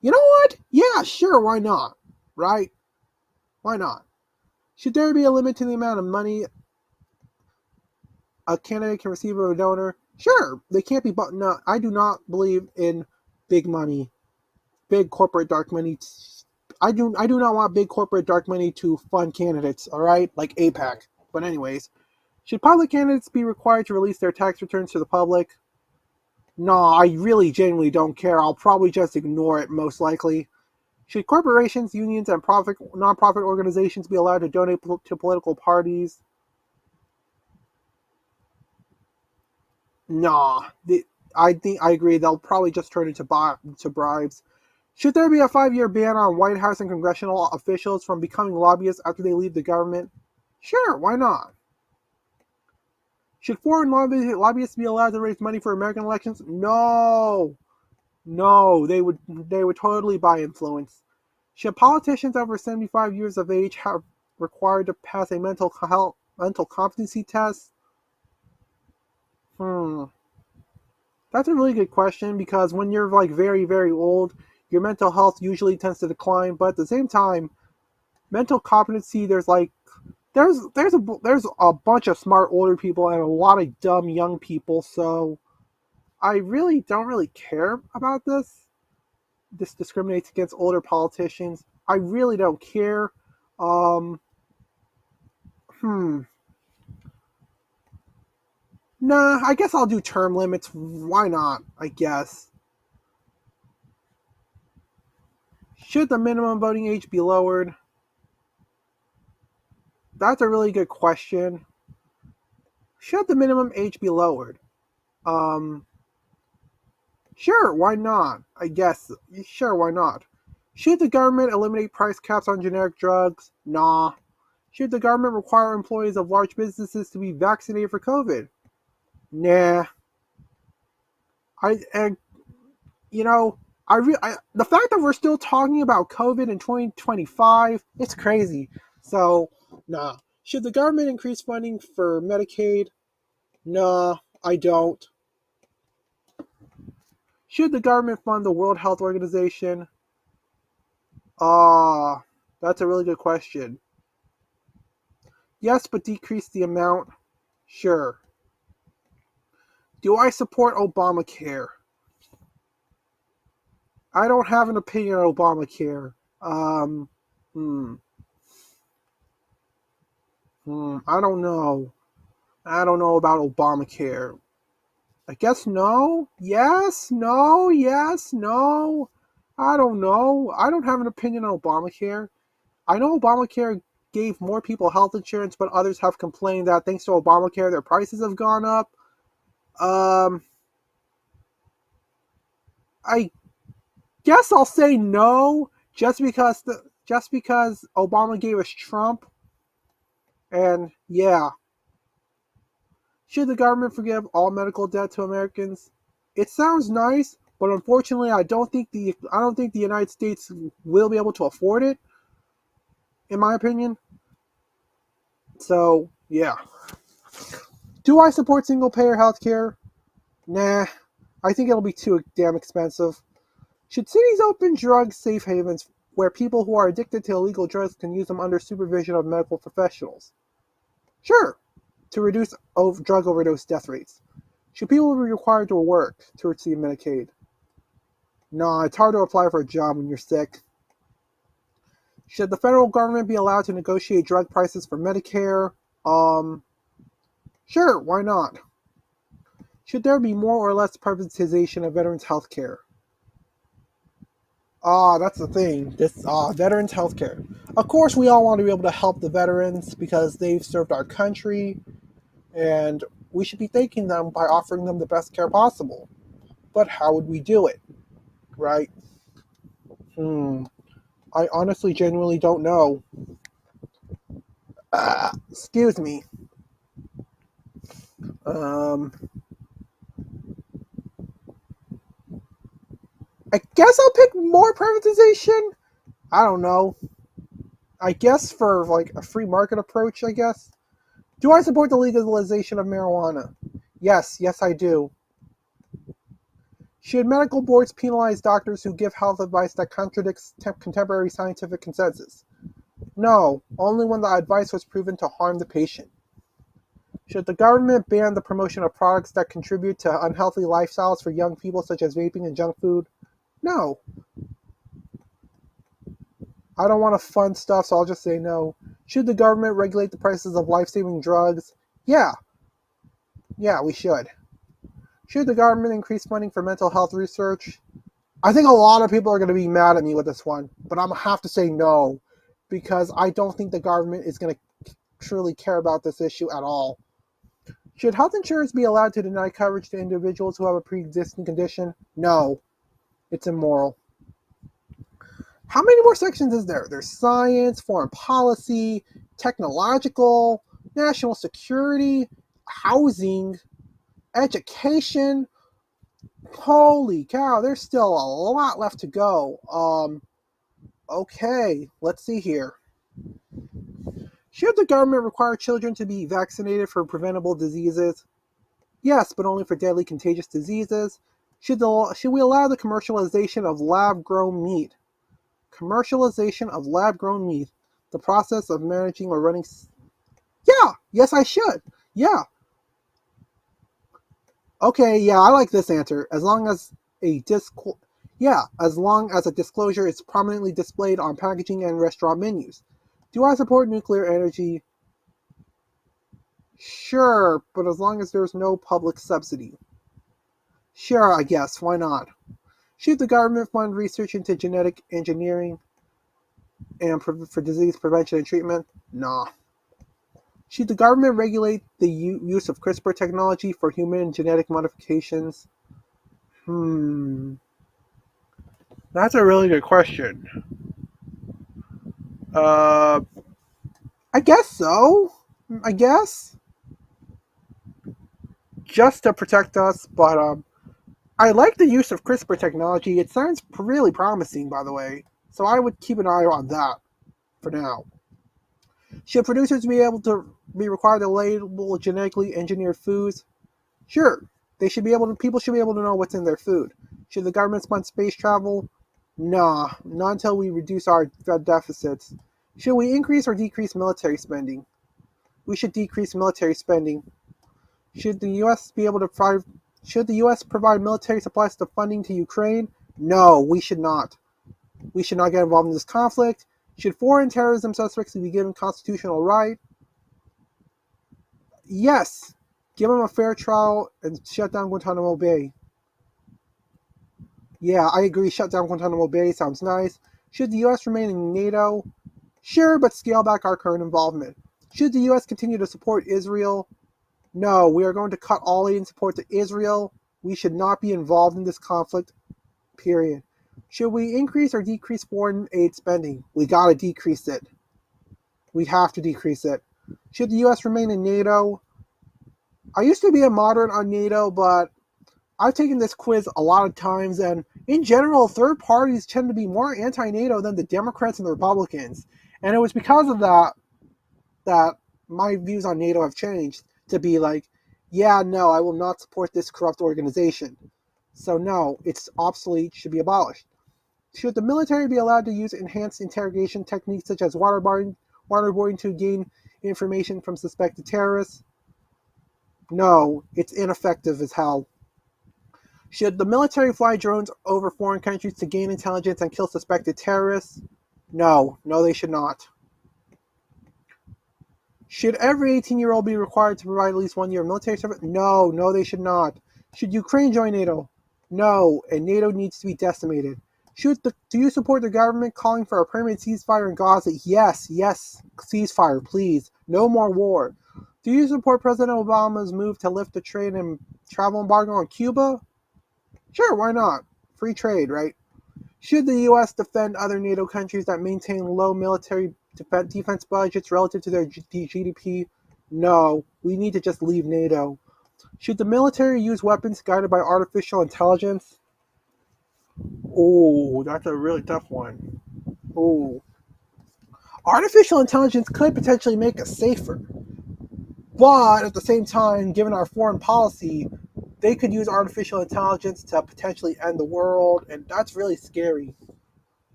You know what? Yeah, sure, why not? Right? Why not? Should there be a limit to the amount of money a candidate can receive from a donor? Sure, they can't be, but no, I do not believe in big money, big corporate dark money. I do not want big corporate dark money to fund candidates, all right? Like APAC. But anyways, should public candidates be required to release their tax returns to the public? No, I really genuinely don't care. I'll probably just ignore it most likely. Should corporations, unions, and nonprofit organizations be allowed to donate to political parties? Nah, I agree. They'll probably just turn into bribes. Should there be a 5-year ban on White House and congressional officials from becoming lobbyists after they leave the government? Sure, why not? Should foreign lobbyists be allowed to raise money for American elections? No, no, they would totally buy influence. Should politicians over 75 years of age have required to pass a mental competency test? Hmm, that's a really good question because when you're like very very old, your mental health usually tends to decline. But at the same time, mental competency there's a bunch of smart older people and a lot of dumb young people. So I really don't really care about this. This discriminates against older politicians. I really don't care. Um, hmm. Nah, I guess I'll do term limits. Why not? I guess. Should the minimum voting age be lowered? That's a really good question. Should the minimum age be lowered? Um, sure, why not? I guess. Sure, why not? Should the government eliminate price caps on generic drugs? Nah. Should the government require employees of large businesses to be vaccinated for COVID? Nah. And you know, the fact that we're still talking about COVID in 2025, it's crazy. So, nah. Should the government increase funding for Medicaid? Nah, I don't. Should the government fund the World Health Organization? Ah, that's a really good question. Yes, but decrease the amount? Sure. Do I support Obamacare? I don't have an opinion on Obamacare. Um, hmm, I don't know. I don't know about Obamacare. I guess no. Yes, no, yes, no. I don't know. I don't have an opinion on Obamacare. I know Obamacare gave more people health insurance, but others have complained that thanks to Obamacare, their prices have gone up. Um, I guess I'll say no, just because Obama gave us Trump, and yeah, should the government forgive all medical debt to Americans? It sounds nice, but unfortunately, I don't think the United States will be able to afford it, in my opinion. So yeah, do I support single payer healthcare? Nah, I think it'll be too damn expensive. Should cities open drug safe havens where people who are addicted to illegal drugs can use them under supervision of medical professionals? Sure, to reduce drug overdose death rates. Should people be required to work to receive Medicaid? Nah, it's hard to apply for a job when you're sick. Should the federal government be allowed to negotiate drug prices for Medicare? Um, sure, why not? Should there be more or less privatization of veterans' health care? That's the thing. This veterans healthcare. Of course, we all want to be able to help the veterans because they've served our country, and we should be thanking them by offering them the best care possible. But how would we do it, right? I honestly, genuinely don't know. Excuse me. Um, I guess I'll pick more privatization. I don't know. I guess for like a free market approach. I guess. Do I support the legalization of marijuana? Yes, yes, I do. Should medical boards penalize doctors who give health advice that contradicts contemporary scientific consensus? No, only when the advice was proven to harm the patient. Should the government ban the promotion of products that contribute to unhealthy lifestyles for young people, such as vaping and junk food? No. I don't want to fund stuff, so I'll just say no. Should the government regulate the prices of life-saving drugs? Yeah. Yeah, we should. Should the government increase funding for mental health research? I think a lot of people are going to be mad at me with this one, but I'm going to have to say no, because I don't think the government is going to truly care about this issue at all. Should health insurance be allowed to deny coverage to individuals who have a pre-existing condition? No. It's immoral. How many more sections is there? There's science, foreign policy, technological, national security, housing, education. Holy cow, there's still a lot left to go. Okay, let's see here. Should the government require children to be vaccinated for preventable diseases? Yes, but only for deadly contagious diseases. Should we allow the commercialization of lab-grown meat? Commercialization of lab-grown meat. The process of managing or running... Yeah, yes I should. Yeah. Okay, yeah, I like this answer. As long as a disclosure is prominently displayed on packaging and restaurant menus. Do I support nuclear energy? Sure, but as long as there's no public subsidy. Sure, I guess, why not? Should the government fund research into genetic engineering and for disease prevention and treatment? Nah. Should the government regulate the use of CRISPR technology for human genetic modifications? That's a really good question. I guess so. I guess. Just to protect us, but I like the use of CRISPR technology. It sounds really promising, by the way. So I would keep an eye on that for now. Should producers be required to label genetically engineered foods? Sure. People should be able to know what's in their food. Should the government fund space travel? Nah, not until we reduce our deficits. Should we increase or decrease military spending? We should decrease military spending. Should the U.S. provide military supplies to funding to Ukraine? No, we should not. We should not get involved in this conflict. Should foreign terrorism suspects be given constitutional right? Yes. Give them a fair trial and shut down Guantanamo Bay. Yeah, I agree. Shut down Guantanamo Bay sounds nice. Should the U.S. remain in NATO? Sure, but scale back our current involvement. Should the U.S. continue to support Israel? No, we are going to cut all aid and support to Israel. We should not be involved in this conflict, period. Should we increase or decrease foreign aid spending? We gotta decrease it. We have to decrease it. Should the U.S. remain in NATO? I used to be a moderate on NATO, but I've taken this quiz a lot of times, and in general, third parties tend to be more anti-NATO than the Democrats and the Republicans. And it was because of that my views on NATO have changed to be like, yeah, no, I will not support this corrupt organization. So no, it's obsolete, should be abolished. Should the military be allowed to use enhanced interrogation techniques such as waterboarding to gain information from suspected terrorists? No, it's ineffective as hell. Should the military fly drones over foreign countries to gain intelligence and kill suspected terrorists? No, they should not. Should every 18-year-old be required to provide at least 1 year of military service? No, they should not. Should Ukraine join NATO? No, and NATO needs to be decimated. Do you support the government calling for a permanent ceasefire in Gaza? Yes, ceasefire, please. No more war. Do you support President Obama's move to lift the trade and travel embargo on Cuba? Sure, why not? Free trade, right? Should the U.S. defend other NATO countries that maintain low military defense budgets relative to their GDP? No, we need to just leave NATO. Should the military use weapons guided by artificial intelligence? Oh, that's a really tough one. Oh. Artificial intelligence could potentially make us safer. But at the same time, given our foreign policy, they could use artificial intelligence to potentially end the world, and that's really scary.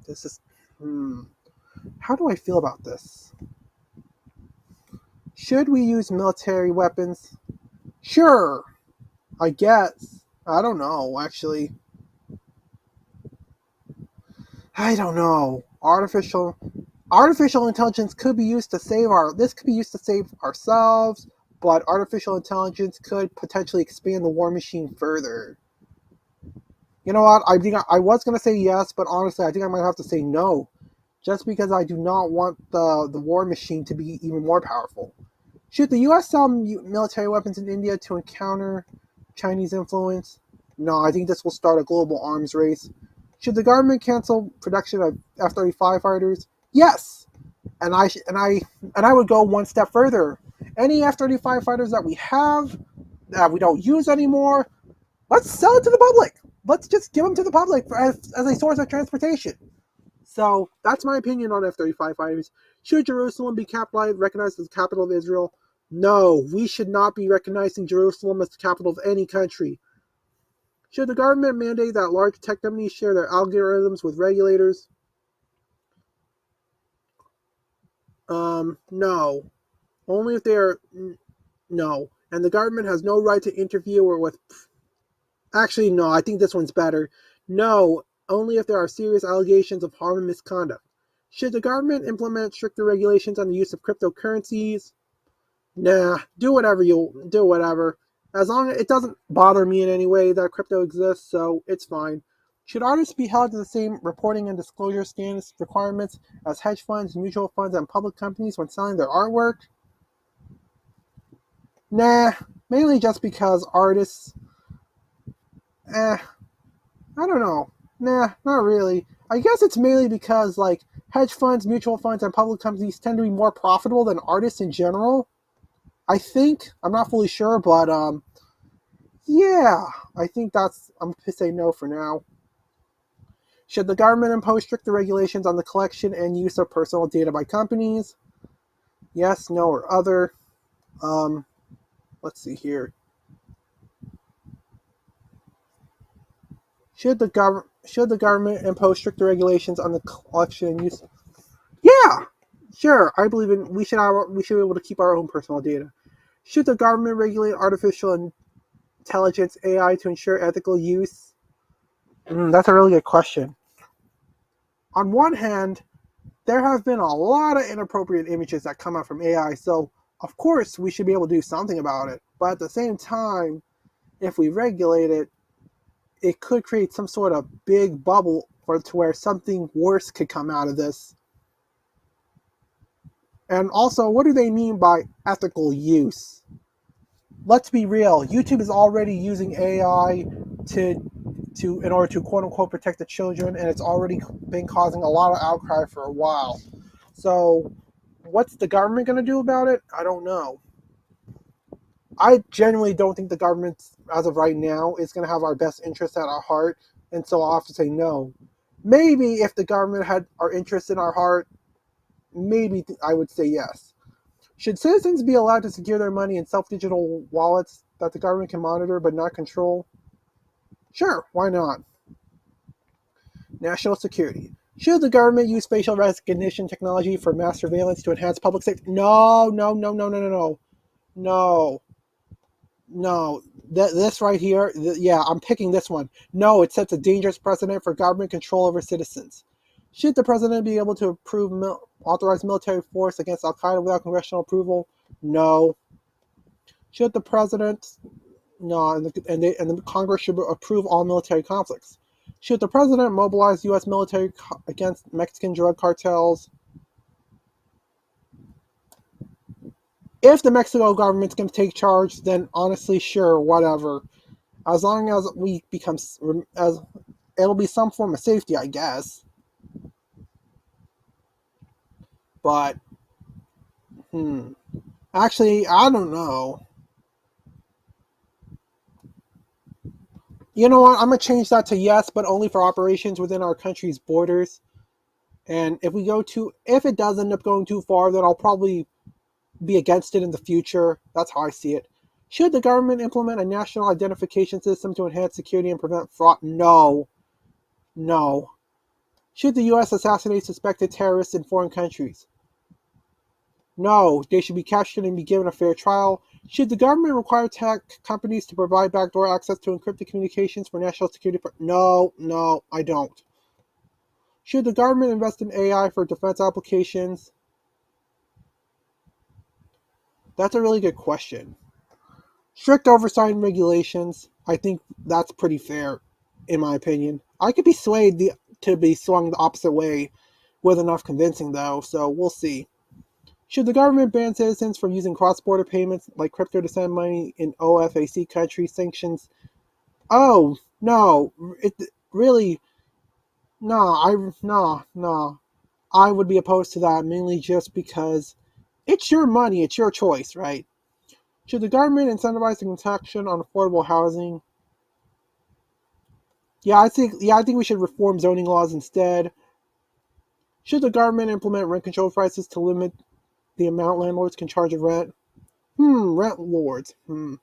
This is, How do I feel about this? Should we use military weapons? Sure, I guess. I don't know, actually. I don't know. Artificial intelligence could be used to save ourselves, but artificial intelligence could potentially expand the war machine further. You know what? I was gonna say yes, but honestly, I think I might have to say no, just because I do not want the war machine to be even more powerful. Should the U.S. sell military weapons in India to encounter Chinese influence? No, I think this will start a global arms race. Should the government cancel production of F-35 fighters? Yes, and I would go one step further. Any F-35 fighters that we have that we don't use anymore, let's sell it to the public. Let's just give them to the public as a source of transportation. So that's my opinion on F-35 fighters. Should Jerusalem be recognized as the capital of Israel? No, we should not be recognizing Jerusalem as the capital of any country. Should the government mandate that large tech companies share their algorithms with regulators? No. Only if they are... No. And the government has no right to interfere with... Actually, no, I think this one's better. No, only if there are serious allegations of harm and misconduct. Should the government implement stricter regulations on the use of cryptocurrencies? Nah, do whatever. As long as it doesn't bother me in any way that crypto exists, so it's fine. Should artists be held to the same reporting and disclosure standards requirements as hedge funds, mutual funds, and public companies when selling their artwork? Nah, mainly just because artists, I don't know. Nah, not really. I guess it's mainly because, like, hedge funds, mutual funds, and public companies tend to be more profitable than artists in general. I think. I'm not fully sure, but, yeah, I think I'm going to say no for now. Should the government impose stricter regulations on the collection and use of personal data by companies? Yes, no, or other. Let's see here. Should the government impose stricter regulations on the collection and use? Yeah, sure. I believe we should be able to keep our own personal data. Should the government regulate artificial intelligence AI to ensure ethical use? That's a really good question. On one hand, there have been a lot of inappropriate images that come out from AI, so of course we should be able to do something about it. But at the same time, if we regulate it, it could create some sort of big bubble to where something worse could come out of this. And also, what do they mean by ethical use? Let's be real. YouTube is already using AI in order to quote unquote protect the children, and it's already been causing a lot of outcry for a while. So, what's the government going to do about it? I don't know. I genuinely don't think the government, as of right now, is going to have our best interests at our heart, and so I'll have to say no. Maybe if the government had our interests in our heart, maybe I would say yes. Should citizens be allowed to secure their money in self-digital wallets that the government can monitor but not control? Sure, why not? National security. Should the government use facial recognition technology for mass surveillance to enhance public safety? No. No. This right here, yeah, I'm picking this one. No, it sets a dangerous precedent for government control over citizens. Should the president be able to authorize military force against Al Qaeda without congressional approval? No. Should the president? No, and the Congress should approve all military conflicts. Should the president mobilize U.S. military against Mexican drug cartels? If the Mexico government's going to take charge, then honestly, sure, whatever. As long as it'll be some form of safety, I guess. But, actually, I don't know. You know what? I'm going to change that to yes, but only for operations within our country's borders. And if it does end up going too far, then I'll probably be against it in the future. That's how I see it. Should the government implement a national identification system to enhance security and prevent fraud? No. Should the U.S. assassinate suspected terrorists in foreign countries? No, they should be captured and be given a fair trial. Should the government require tech companies to provide backdoor access to encrypted communications for national security? No, I don't. Should the government invest in AI for defense applications? That's a really good question. Strict oversight and regulations, I think that's pretty fair, in my opinion. I could be to be swung the opposite way with enough convincing, though, so we'll see. Should the government ban citizens from using cross-border payments like crypto to send money in OFAC countries? Sanctions? Oh no, it really no. I would be opposed to that mainly just because it's your money, it's your choice, right? Should the government incentivize the construction on affordable housing? I think we should reform zoning laws instead. Should the government implement rent control prices to limit the amount landlords can charge of rent? Rent lords. You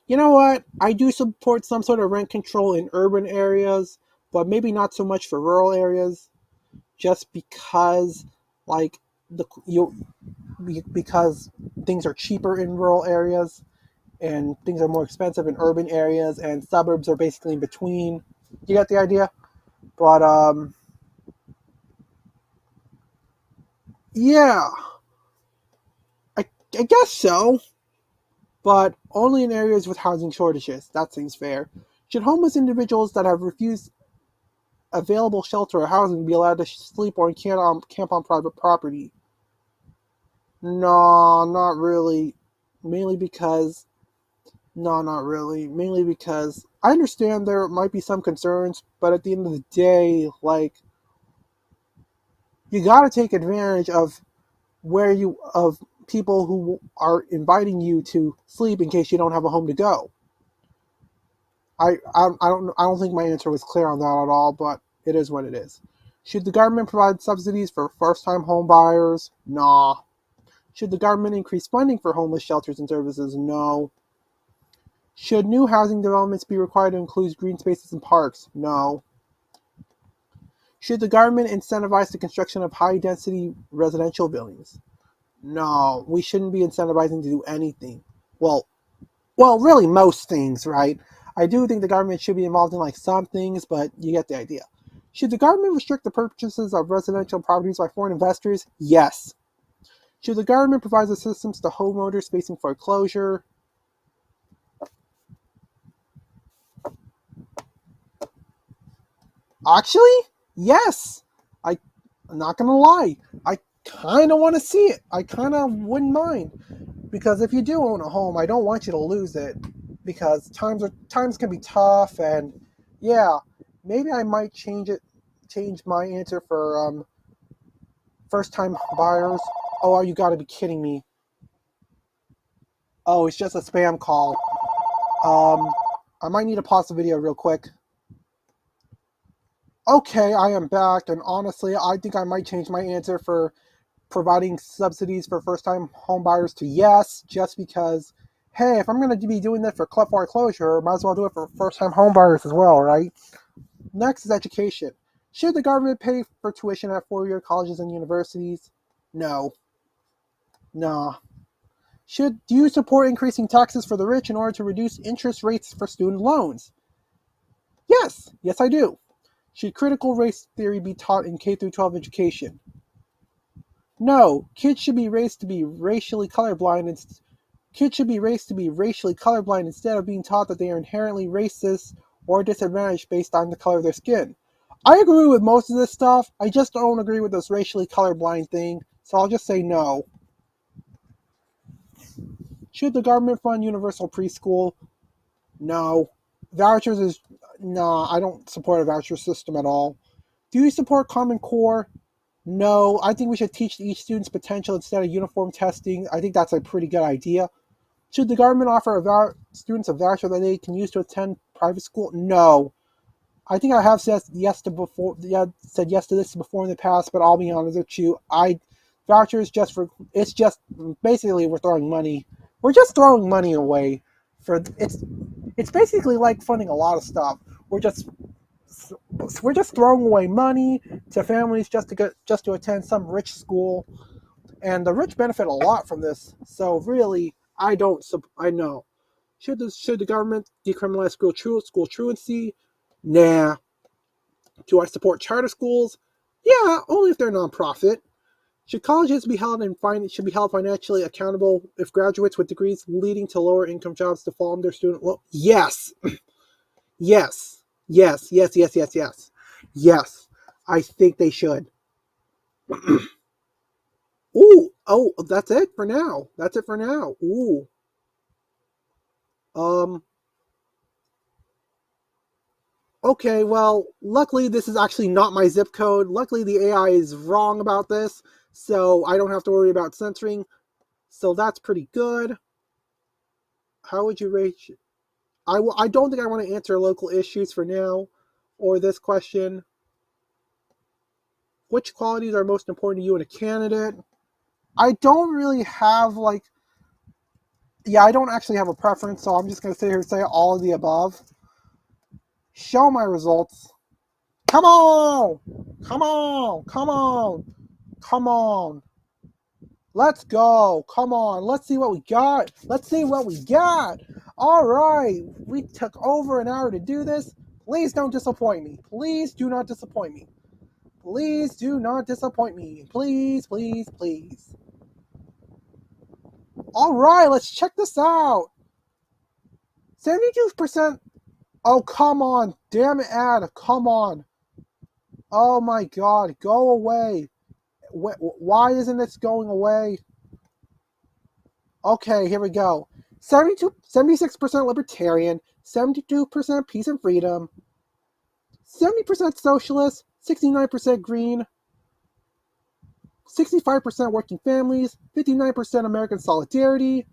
know what? I do support some sort of rent control in urban areas, but maybe not so much for rural areas. Just because, like the you because things are cheaper in rural areas and things are more expensive in urban areas, and suburbs are basically in between. You get the idea? But yeah, I I guess so. But only in areas with housing shortages. That seems fair. Should homeless individuals that have refused available shelter or housing be allowed to sleep or camp on private property? No, not really. Mainly because, no, not really. Mainly because I understand there might be some concerns, but at the end of the day, like, you gotta take advantage of of people who are inviting you to sleep in case you don't have a home to go. I don't think my answer was clear on that at all, but it is what it is. Should the government provide subsidies for first-time home buyers? Nah. Should the government increase funding for homeless shelters and services? No. Should new housing developments be required to include green spaces and parks? No. Should the government incentivize the construction of high-density residential buildings? No. We shouldn't be incentivizing to do anything. Well, really most things, right? I do think the government should be involved in like some things, but you get the idea. Should the government restrict the purchases of residential properties by foreign investors? Yes. Should the government provide assistance to homeowners facing foreclosure? Actually, yes. I'm not gonna lie. I kind of want to see it. I kind of wouldn't mind, because if you do own a home, I don't want you to lose it, because times can be tough, and yeah, maybe I might change my answer for first time buyers. Oh, you got to be kidding me. Oh, it's just a spam call. Um, I might need to pause the video real quick. Okay, I am back, and honestly, I think I might change my answer for providing subsidies for first-time home buyers to yes, just because, hey, if I'm going to be doing that for club foreclosure, might as well do it for first-time home buyers as well, right? Next is education. Should the government pay for tuition at four-year colleges and universities? No. Nah. Do you support increasing taxes for the rich in order to reduce interest rates for student loans? Yes, I do. Should critical race theory be taught in K through 12 education? No, kids should be raised to be racially colorblind instead of being taught that they are inherently racist or disadvantaged based on the color of their skin. I agree with most of this stuff. I just don't agree with this racially colorblind thing, so I'll just say no. Should the government fund universal preschool? No. Vouchers is no, I don't support a voucher system at all. Do you support Common Core? No, I think we should teach each student's potential instead of uniform testing. I think that's a pretty good idea. Should the government offer students a voucher that they can use to attend private school? No. I think I have said yes to this before in the past, but I'll be honest with you. Vouchers it's just basically we're throwing money. We're just throwing money away for it's basically like funding a lot of stuff. We're just throwing away money to families just to attend some rich school. And the rich benefit a lot from this. So really, I know. Should the government decriminalize school truancy? Nah. Do I support charter schools? Yeah, only if they're nonprofit. Should colleges should be held financially accountable if graduates with degrees leading to lower income jobs default on their student loan? Yes. Yes. Yes. Yes. Yes. Yes. Yes. Yes. I think they should. Ooh. Oh, that's it for now. That's it for now. Ooh. Um. Okay. Well, luckily this is actually not my zip code. Luckily the AI is wrong about this, so I don't have to worry about censoring. So that's pretty good. How would you rate? I don't think I want to answer local issues for now, or this question. Which qualities are most important to you in a candidate? I don't really have I don't actually have a preference, so I'm just going to sit here and say all of the above. Show my results. Come on! Come on! Come on! Come on! Let's go! Come on! Let's see what we got! Let's see what we got! Alright! We took over an hour to do this. Please don't disappoint me. Please do not disappoint me. Please do not disappoint me. Please, please, please. Alright, let's check this out. 72%. Oh, come on. Damn it, ad. Come on. Oh my god. Go away. Why isn't this going away? Okay, here we go. 76% libertarian, 72% peace and freedom, 70% socialist, 69% green, 65% working families, 59% American solidarity,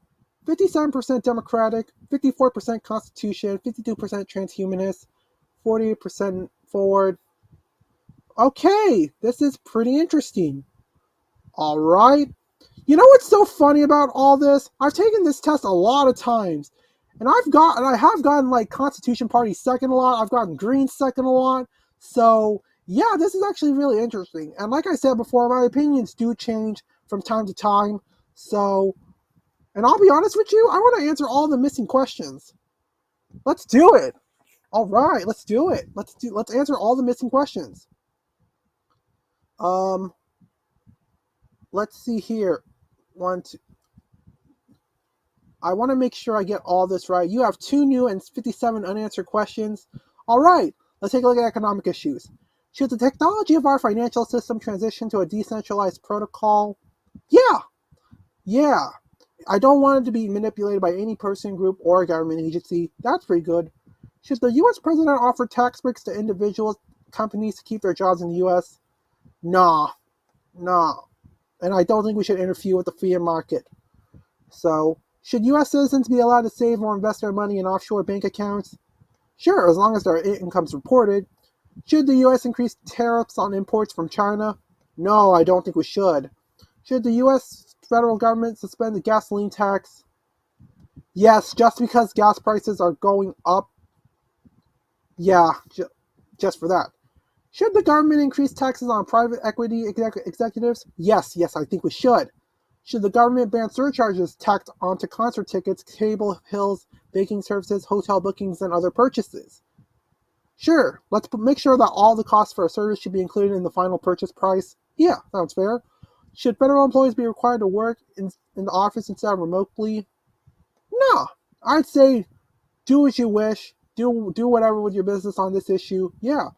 57% democratic, 54% constitution, 52% transhumanist, 48% forward. Okay, this is pretty interesting. All right. You know what's so funny about all this? I've taken this test a lot of times, and I have gotten like Constitution Party second a lot. I've gotten Green second a lot. So yeah, this is actually really interesting. And like I said before, my opinions do change from time to time. So, and I'll be honest with you, I want to answer all the missing questions. Let's do it. All right, let's do it. Let's answer all the missing questions. Um, let's see here. One, two. I want to make sure I get all this right. You have 2 new and 57 unanswered questions. All right, let's take a look at economic issues. Should the technology of our financial system transition to a decentralized protocol? Yeah, yeah. I don't want it to be manipulated by any person, group, or government agency. That's pretty good. Should the U.S. president offer tax breaks to individual companies to keep their jobs in the U.S.? Nah, nah. And I don't think we should interfere with the free market. So, should U.S. citizens be allowed to save or invest their money in offshore bank accounts? Sure, as long as their income's reported. Should the U.S. increase tariffs on imports from China? No, I don't think we should. Should the U.S. federal government suspend the gasoline tax? Yes, just because gas prices are going up. Yeah, just for that. Should the government increase taxes on private equity executives? Yes, I think we should. Should the government ban surcharges tacked onto concert tickets, cable bills, banking services, hotel bookings, and other purchases? Sure, let's make sure that all the costs for a service should be included in the final purchase price. Yeah, sounds fair. Should federal employees be required to work in the office instead of remotely? No, I'd say do as you wish. Do whatever with your business on this issue. Yeah.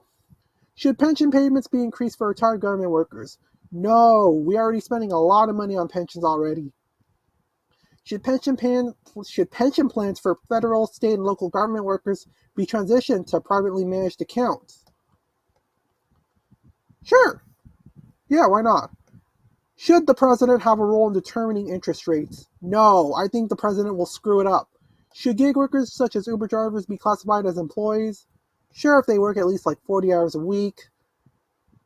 Should pension payments be increased for retired government workers? No, we're already spending a lot of money on pensions already. Should pension plans for federal, state, and local government workers be transitioned to privately managed accounts? Sure. Yeah, why not? Should the president have a role in determining interest rates? No, I think the president will screw it up. Should gig workers such as Uber drivers be classified as employees? Sure, if they work at least like 40 hours a week.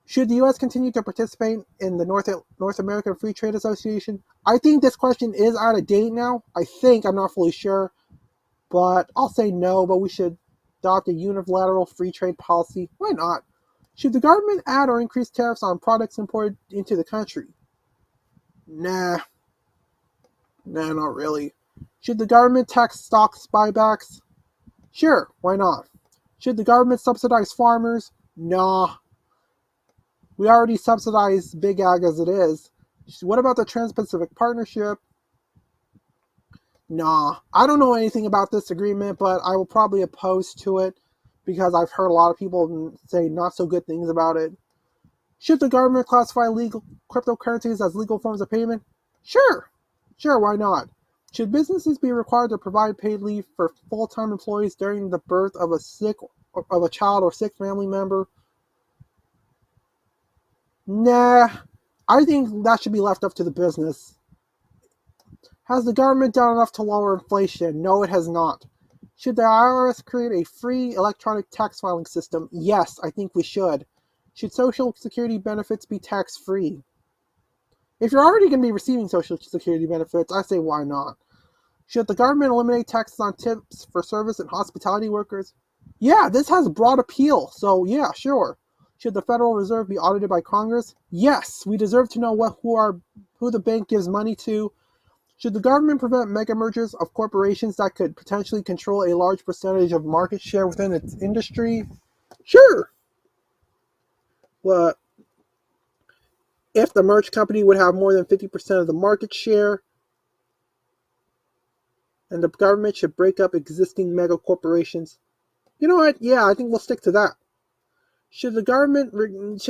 Should the U.S. continue to participate in the North American Free Trade Association? I think this question is out of date now. I'm not fully sure. But I'll say no, but we should adopt a unilateral free trade policy. Why not? Should the government add or increase tariffs on products imported into the country? Nah, not really. Should the government tax stocks buybacks? Sure, why not? Should the government subsidize farmers? Nah. We already subsidize Big Ag as it is. What about the Trans-Pacific Partnership? Nah. I don't know anything about this agreement, but I will probably oppose to it because I've heard a lot of people say not so good things about it. Should the government classify legal cryptocurrencies as legal forms of payment? Sure. Sure, why not? Should businesses be required to provide paid leave for full-time employees during the birth of a child or sick family member? Nah. I think that should be left up to the business. Has the government done enough to lower inflation? No, it has not. Should the IRS create a free electronic tax filing system? Yes, I think we should. Should Social Security benefits be tax-free? If you're already going to be receiving Social Security benefits, I say why not? Should the government eliminate taxes on tips for service and hospitality workers? Yeah, this has broad appeal, so yeah, sure. Should the Federal Reserve be audited by Congress? Yes, we deserve to know who the bank gives money to. Should the government prevent mega mergers of corporations that could potentially control a large percentage of market share within its industry? Sure. But if the merged company would have more than 50% of the market share, and the government should break up existing mega corporations. You know what? Yeah, I think we'll stick to that. Should the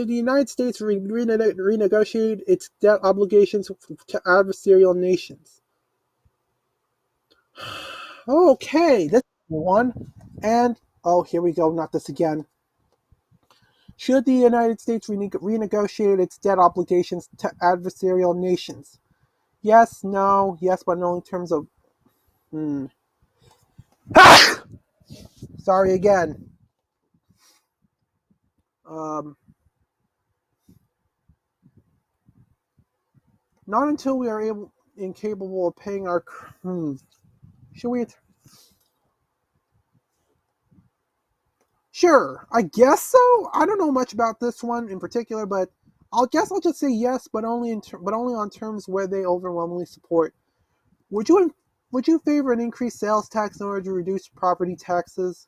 United States renegotiate its debt obligations to adversarial nations? Okay, this one. And, oh, here we go, not this again. Should the United States renegotiate its debt obligations to adversarial nations? Yes, no, yes, but no in terms of... Sorry again. Not until we are incapable of paying our... Should we... Sure, I guess so. I don't know much about this one in particular, but I'll just say yes, but only on terms where they overwhelmingly support. Would you favor an increased sales tax in order to reduce property taxes?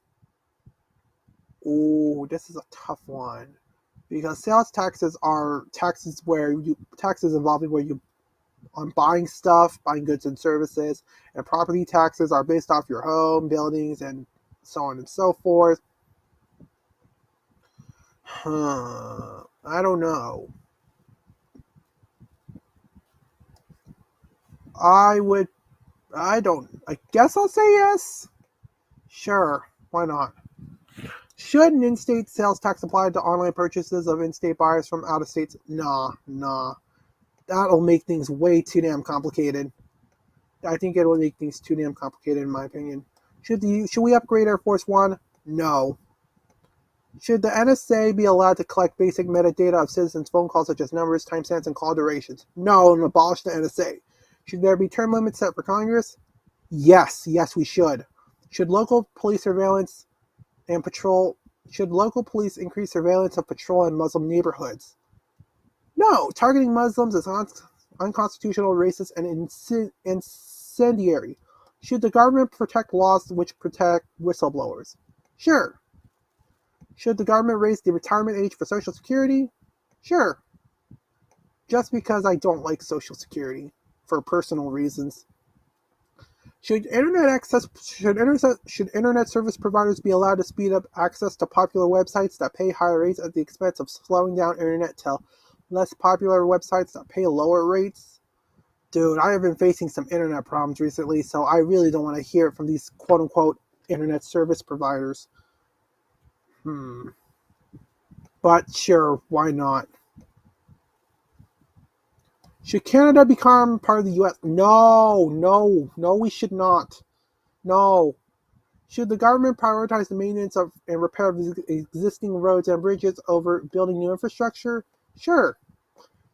Oh, this is a tough one because sales taxes are taxes involving where you on buying stuff, buying goods and services, and property taxes are based off your home, buildings, and so on and so forth. I don't know. I guess I'll say yes. Sure, why not? Should an in-state sales tax apply to online purchases of in-state buyers from out of states? Nah. That'll make things way too damn complicated. I think it will make things too damn complicated in my opinion. Should we upgrade Air Force One? No. Should the NSA be allowed to collect basic metadata of citizens' phone calls such as numbers, timestamps, and call durations? No, and abolish the NSA. Should there be term limits set for Congress? Yes, we should. Should local police surveillance and patrol... Should local police increase surveillance of patrol in Muslim neighborhoods? No, targeting Muslims is unconstitutional, racist, and incendiary. Should the government protect laws which protect whistleblowers? Sure. Should the government raise the retirement age for Social Security? Sure. Just because I don't like Social Security for personal reasons. Should internet service providers be allowed to speed up access to popular websites that pay higher rates at the expense of slowing down internet to less popular websites that pay lower rates? Dude, I have been facing some internet problems recently, so I really don't want to hear it from these quote-unquote internet service providers. But sure, why not? Should Canada become part of the U.S.? No, we should not. No. Should the government prioritize the maintenance of and repair of existing roads and bridges over building new infrastructure? Sure.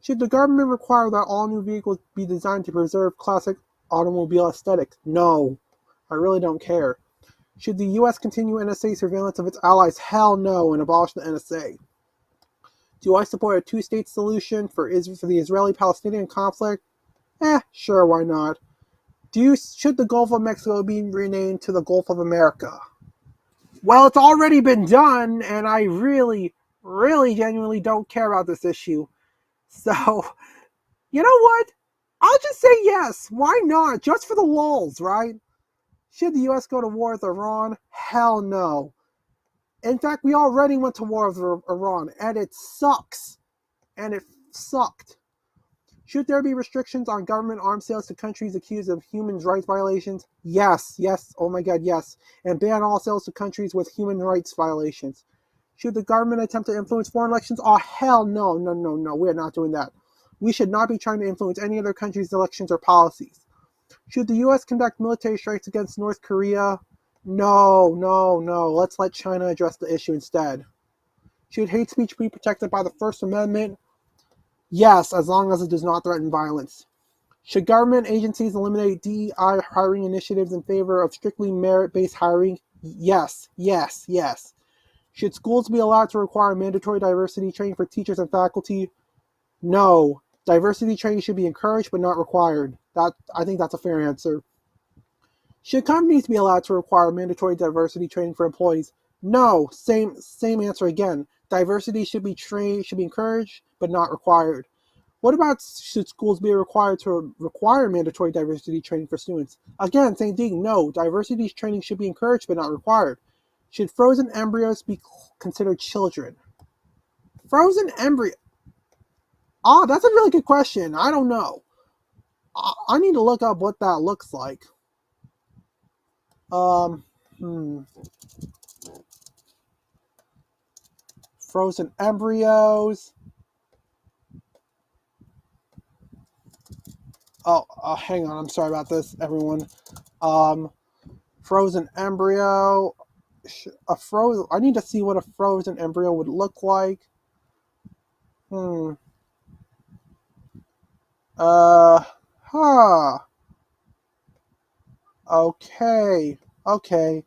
Should the government require that all new vehicles be designed to preserve classic automobile aesthetics? No. I really don't care. Should the U.S. continue NSA surveillance of its allies? Hell no, and abolish the NSA. Do I support a two-state solution for the Israeli-Palestinian conflict? Sure, why not? Should the Gulf of Mexico be renamed to the Gulf of America? Well, it's already been done, and I really, really genuinely don't care about this issue. So, you know what? I'll just say yes. Why not? Just for the lulz, right? Should the US go to war with Iran? Hell no. In fact, we already went to war with Iran, and it sucks. And it sucked. Should there be restrictions on government arms sales to countries accused of human rights violations? Yes, oh my god, yes. And ban all sales to countries with human rights violations. Should the government attempt to influence foreign elections? Oh, hell no, we're not doing that. We should not be trying to influence any other country's elections or policies. Should the US conduct military strikes against North Korea? No. Let's let China address the issue instead. Should hate speech be protected by the First Amendment? Yes, as long as it does not threaten violence. Should government agencies eliminate DEI hiring initiatives in favor of strictly merit-based hiring? Yes. Should schools be allowed to require mandatory diversity training for teachers and faculty? No. Diversity training should be encouraged but not required. I think that's a fair answer. Should companies be allowed to require mandatory diversity training for employees? No. Same answer again. Diversity should be encouraged but not required. What about should schools be required to require mandatory diversity training for students? Again, same thing. No. Diversity training should be encouraged but not required. Should frozen embryos be considered children? Frozen embryo. Oh, that's a really good question. I don't know. I need to look up what that looks like. Frozen embryos. Hang on. I'm sorry about this, everyone. Frozen embryo. I need to see what a frozen embryo would look like. Okay.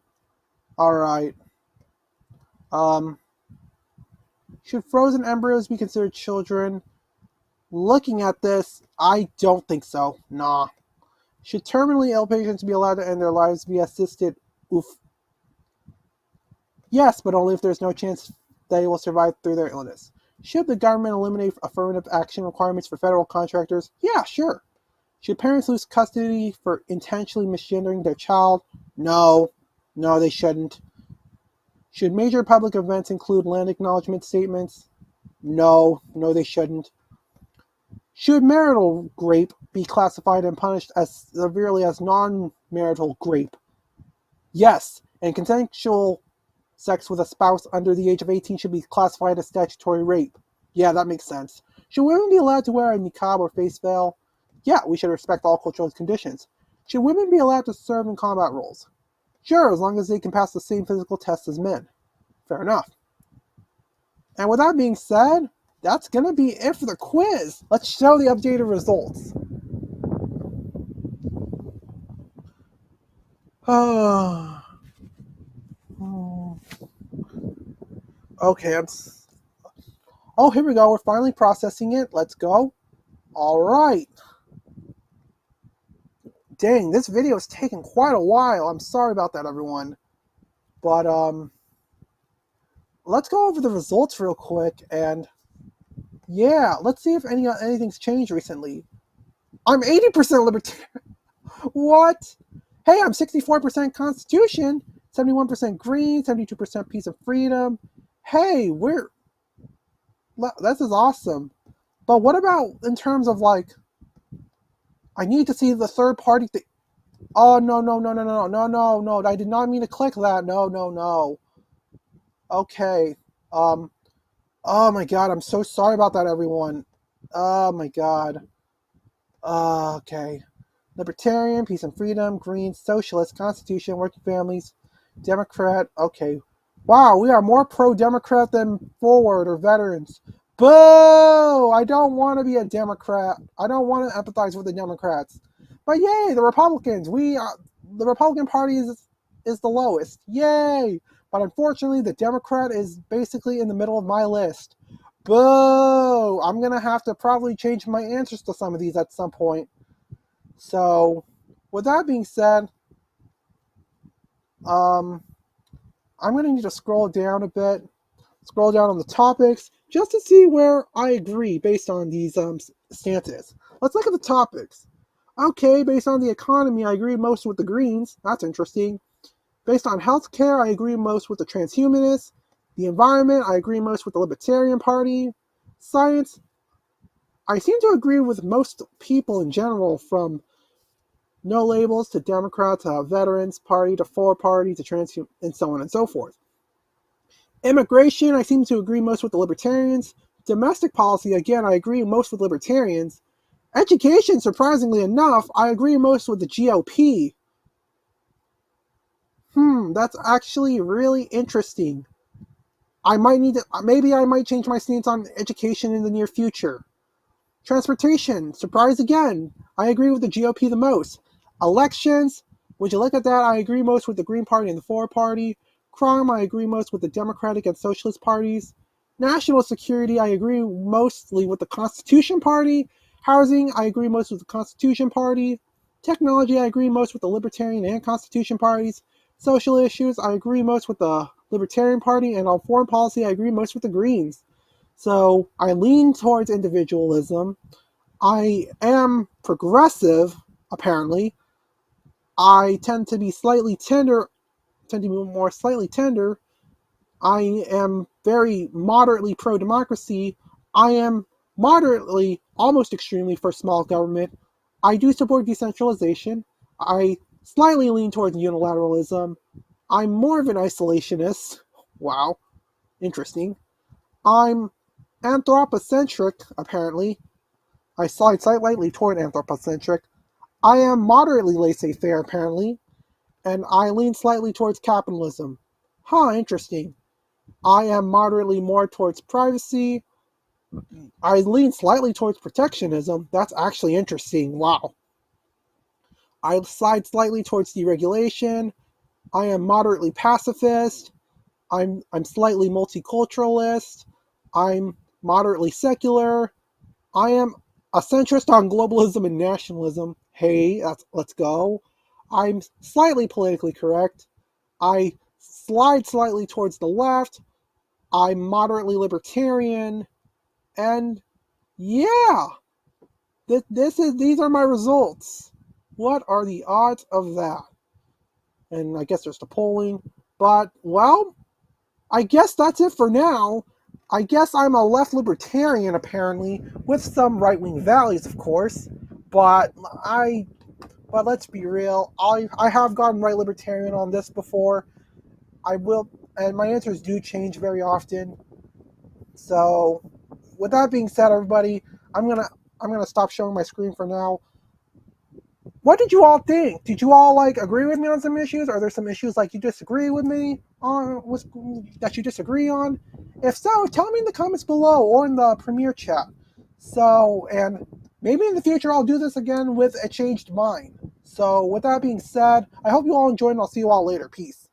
Alright. Should frozen embryos be considered children? Looking at this, I don't think so. Nah. Should terminally ill patients be allowed to end their lives via assisted Yes, but only if there's no chance they will survive through their illness. Should the government eliminate affirmative action requirements for federal contractors? Yeah, sure. Should parents lose custody for intentionally misgendering their child? No, they shouldn't. Should major public events include land acknowledgement statements? No, they shouldn't. Should marital rape be classified and punished as severely as non-marital rape? Yes, and consensual sex with a spouse under the age of 18 should be classified as statutory rape. Yeah, that makes sense. Should women be allowed to wear a niqab or face veil? Yeah, we should respect all cultural conditions. Should women be allowed to serve in combat roles? Sure, as long as they can pass the same physical tests as men. Fair enough. And with that being said, that's going to be it for the quiz. Let's show the updated results. Okay, here we go. We're finally processing it. Let's go. All right. Dang, this video is taking quite a while. I'm sorry about that, everyone. But, let's go over the results real quick. And, yeah, let's see if anything's changed recently. I'm 80% libertarian. What? Hey, I'm 64% Constitution, 71% Green, 72% Peace and Freedom. Hey, this is awesome. But what about in terms of I need to see the third party thing. Oh, no. I did not mean to click that. No. Okay. Oh my god, I'm so sorry about that, everyone. Oh my god. Okay. Libertarian, Peace and Freedom, Green, Socialist, Constitution, Working Families, Democrat. Okay. Wow, we are more pro-Democrat than Forward or Veterans. Boo! I don't want to be a Democrat. I don't want to empathize with the Democrats. But yay, the Republicans. The Republican Party is the lowest. Yay! But unfortunately, the Democrat is basically in the middle of my list. Boo! I'm going to have to probably change my answers to some of these at some point. So, with that being said, I'm going to need to scroll down a bit, scroll down on the topics, just to see where I agree based on these stances. Let's look at the topics. Okay, based on the economy, I agree most with the Greens. That's interesting. Based on healthcare, I agree most with the transhumanists. The environment, I agree most with the Libertarian Party. Science, I seem to agree with most people in general, from no labels to Democrat to Veterans Party to Four Party to transhum and so on and so forth. Immigration, I seem to agree most with the Libertarians. Domestic policy, again, I agree most with Libertarians. Education, surprisingly enough, I agree most with the GOP. That's actually really interesting. Maybe I might change my stance on education in the near future. Transportation, surprise again. I agree with the GOP the most. Elections, would you look at that? I agree most with the Green Party and the Four Party. Crime, I agree most with the Democratic and Socialist parties. National security, I agree mostly with the Constitution Party. Housing, I agree most with the Constitution Party. Technology, I agree most with the Libertarian and Constitution parties. Social issues, I agree most with the Libertarian Party. And on foreign policy, I agree most with the Greens. So I lean towards individualism. I am progressive, apparently. I tend to be more slightly tender. I am very moderately pro-democracy. I am moderately, almost extremely, for small government. I do support decentralization. I slightly lean towards unilateralism. I'm more of an isolationist. Wow, interesting. I'm anthropocentric, apparently. I slide slightly toward anthropocentric. I am moderately laissez-faire, apparently. And I lean slightly towards capitalism. Interesting. I am moderately more towards privacy. I lean slightly towards protectionism. That's actually interesting. Wow. I slide slightly towards deregulation. I am moderately pacifist. I'm slightly multiculturalist. I'm moderately secular. I am a centrist on globalism and nationalism. Hey, let's go. I'm slightly politically correct. I slide slightly towards the left. I'm moderately libertarian. And yeah, these are my results. What are the odds of that? And I guess there's the polling. But, well, I guess that's it for now. I guess I'm a left libertarian, apparently, with some right-wing values, of course. But but let's be real. I have gotten right libertarian on this before. I will, and my answers do change very often. So, with that being said, everybody, I'm gonna stop showing my screen for now. What did you all think? Did you all agree with me on some issues? Are there some issues you disagree with me on that you disagree on? If so, tell me in the comments below or in the premiere chat. So, and maybe in the future I'll do this again with a changed mind. So, with that being said, I hope you all enjoyed and I'll see you all later. Peace.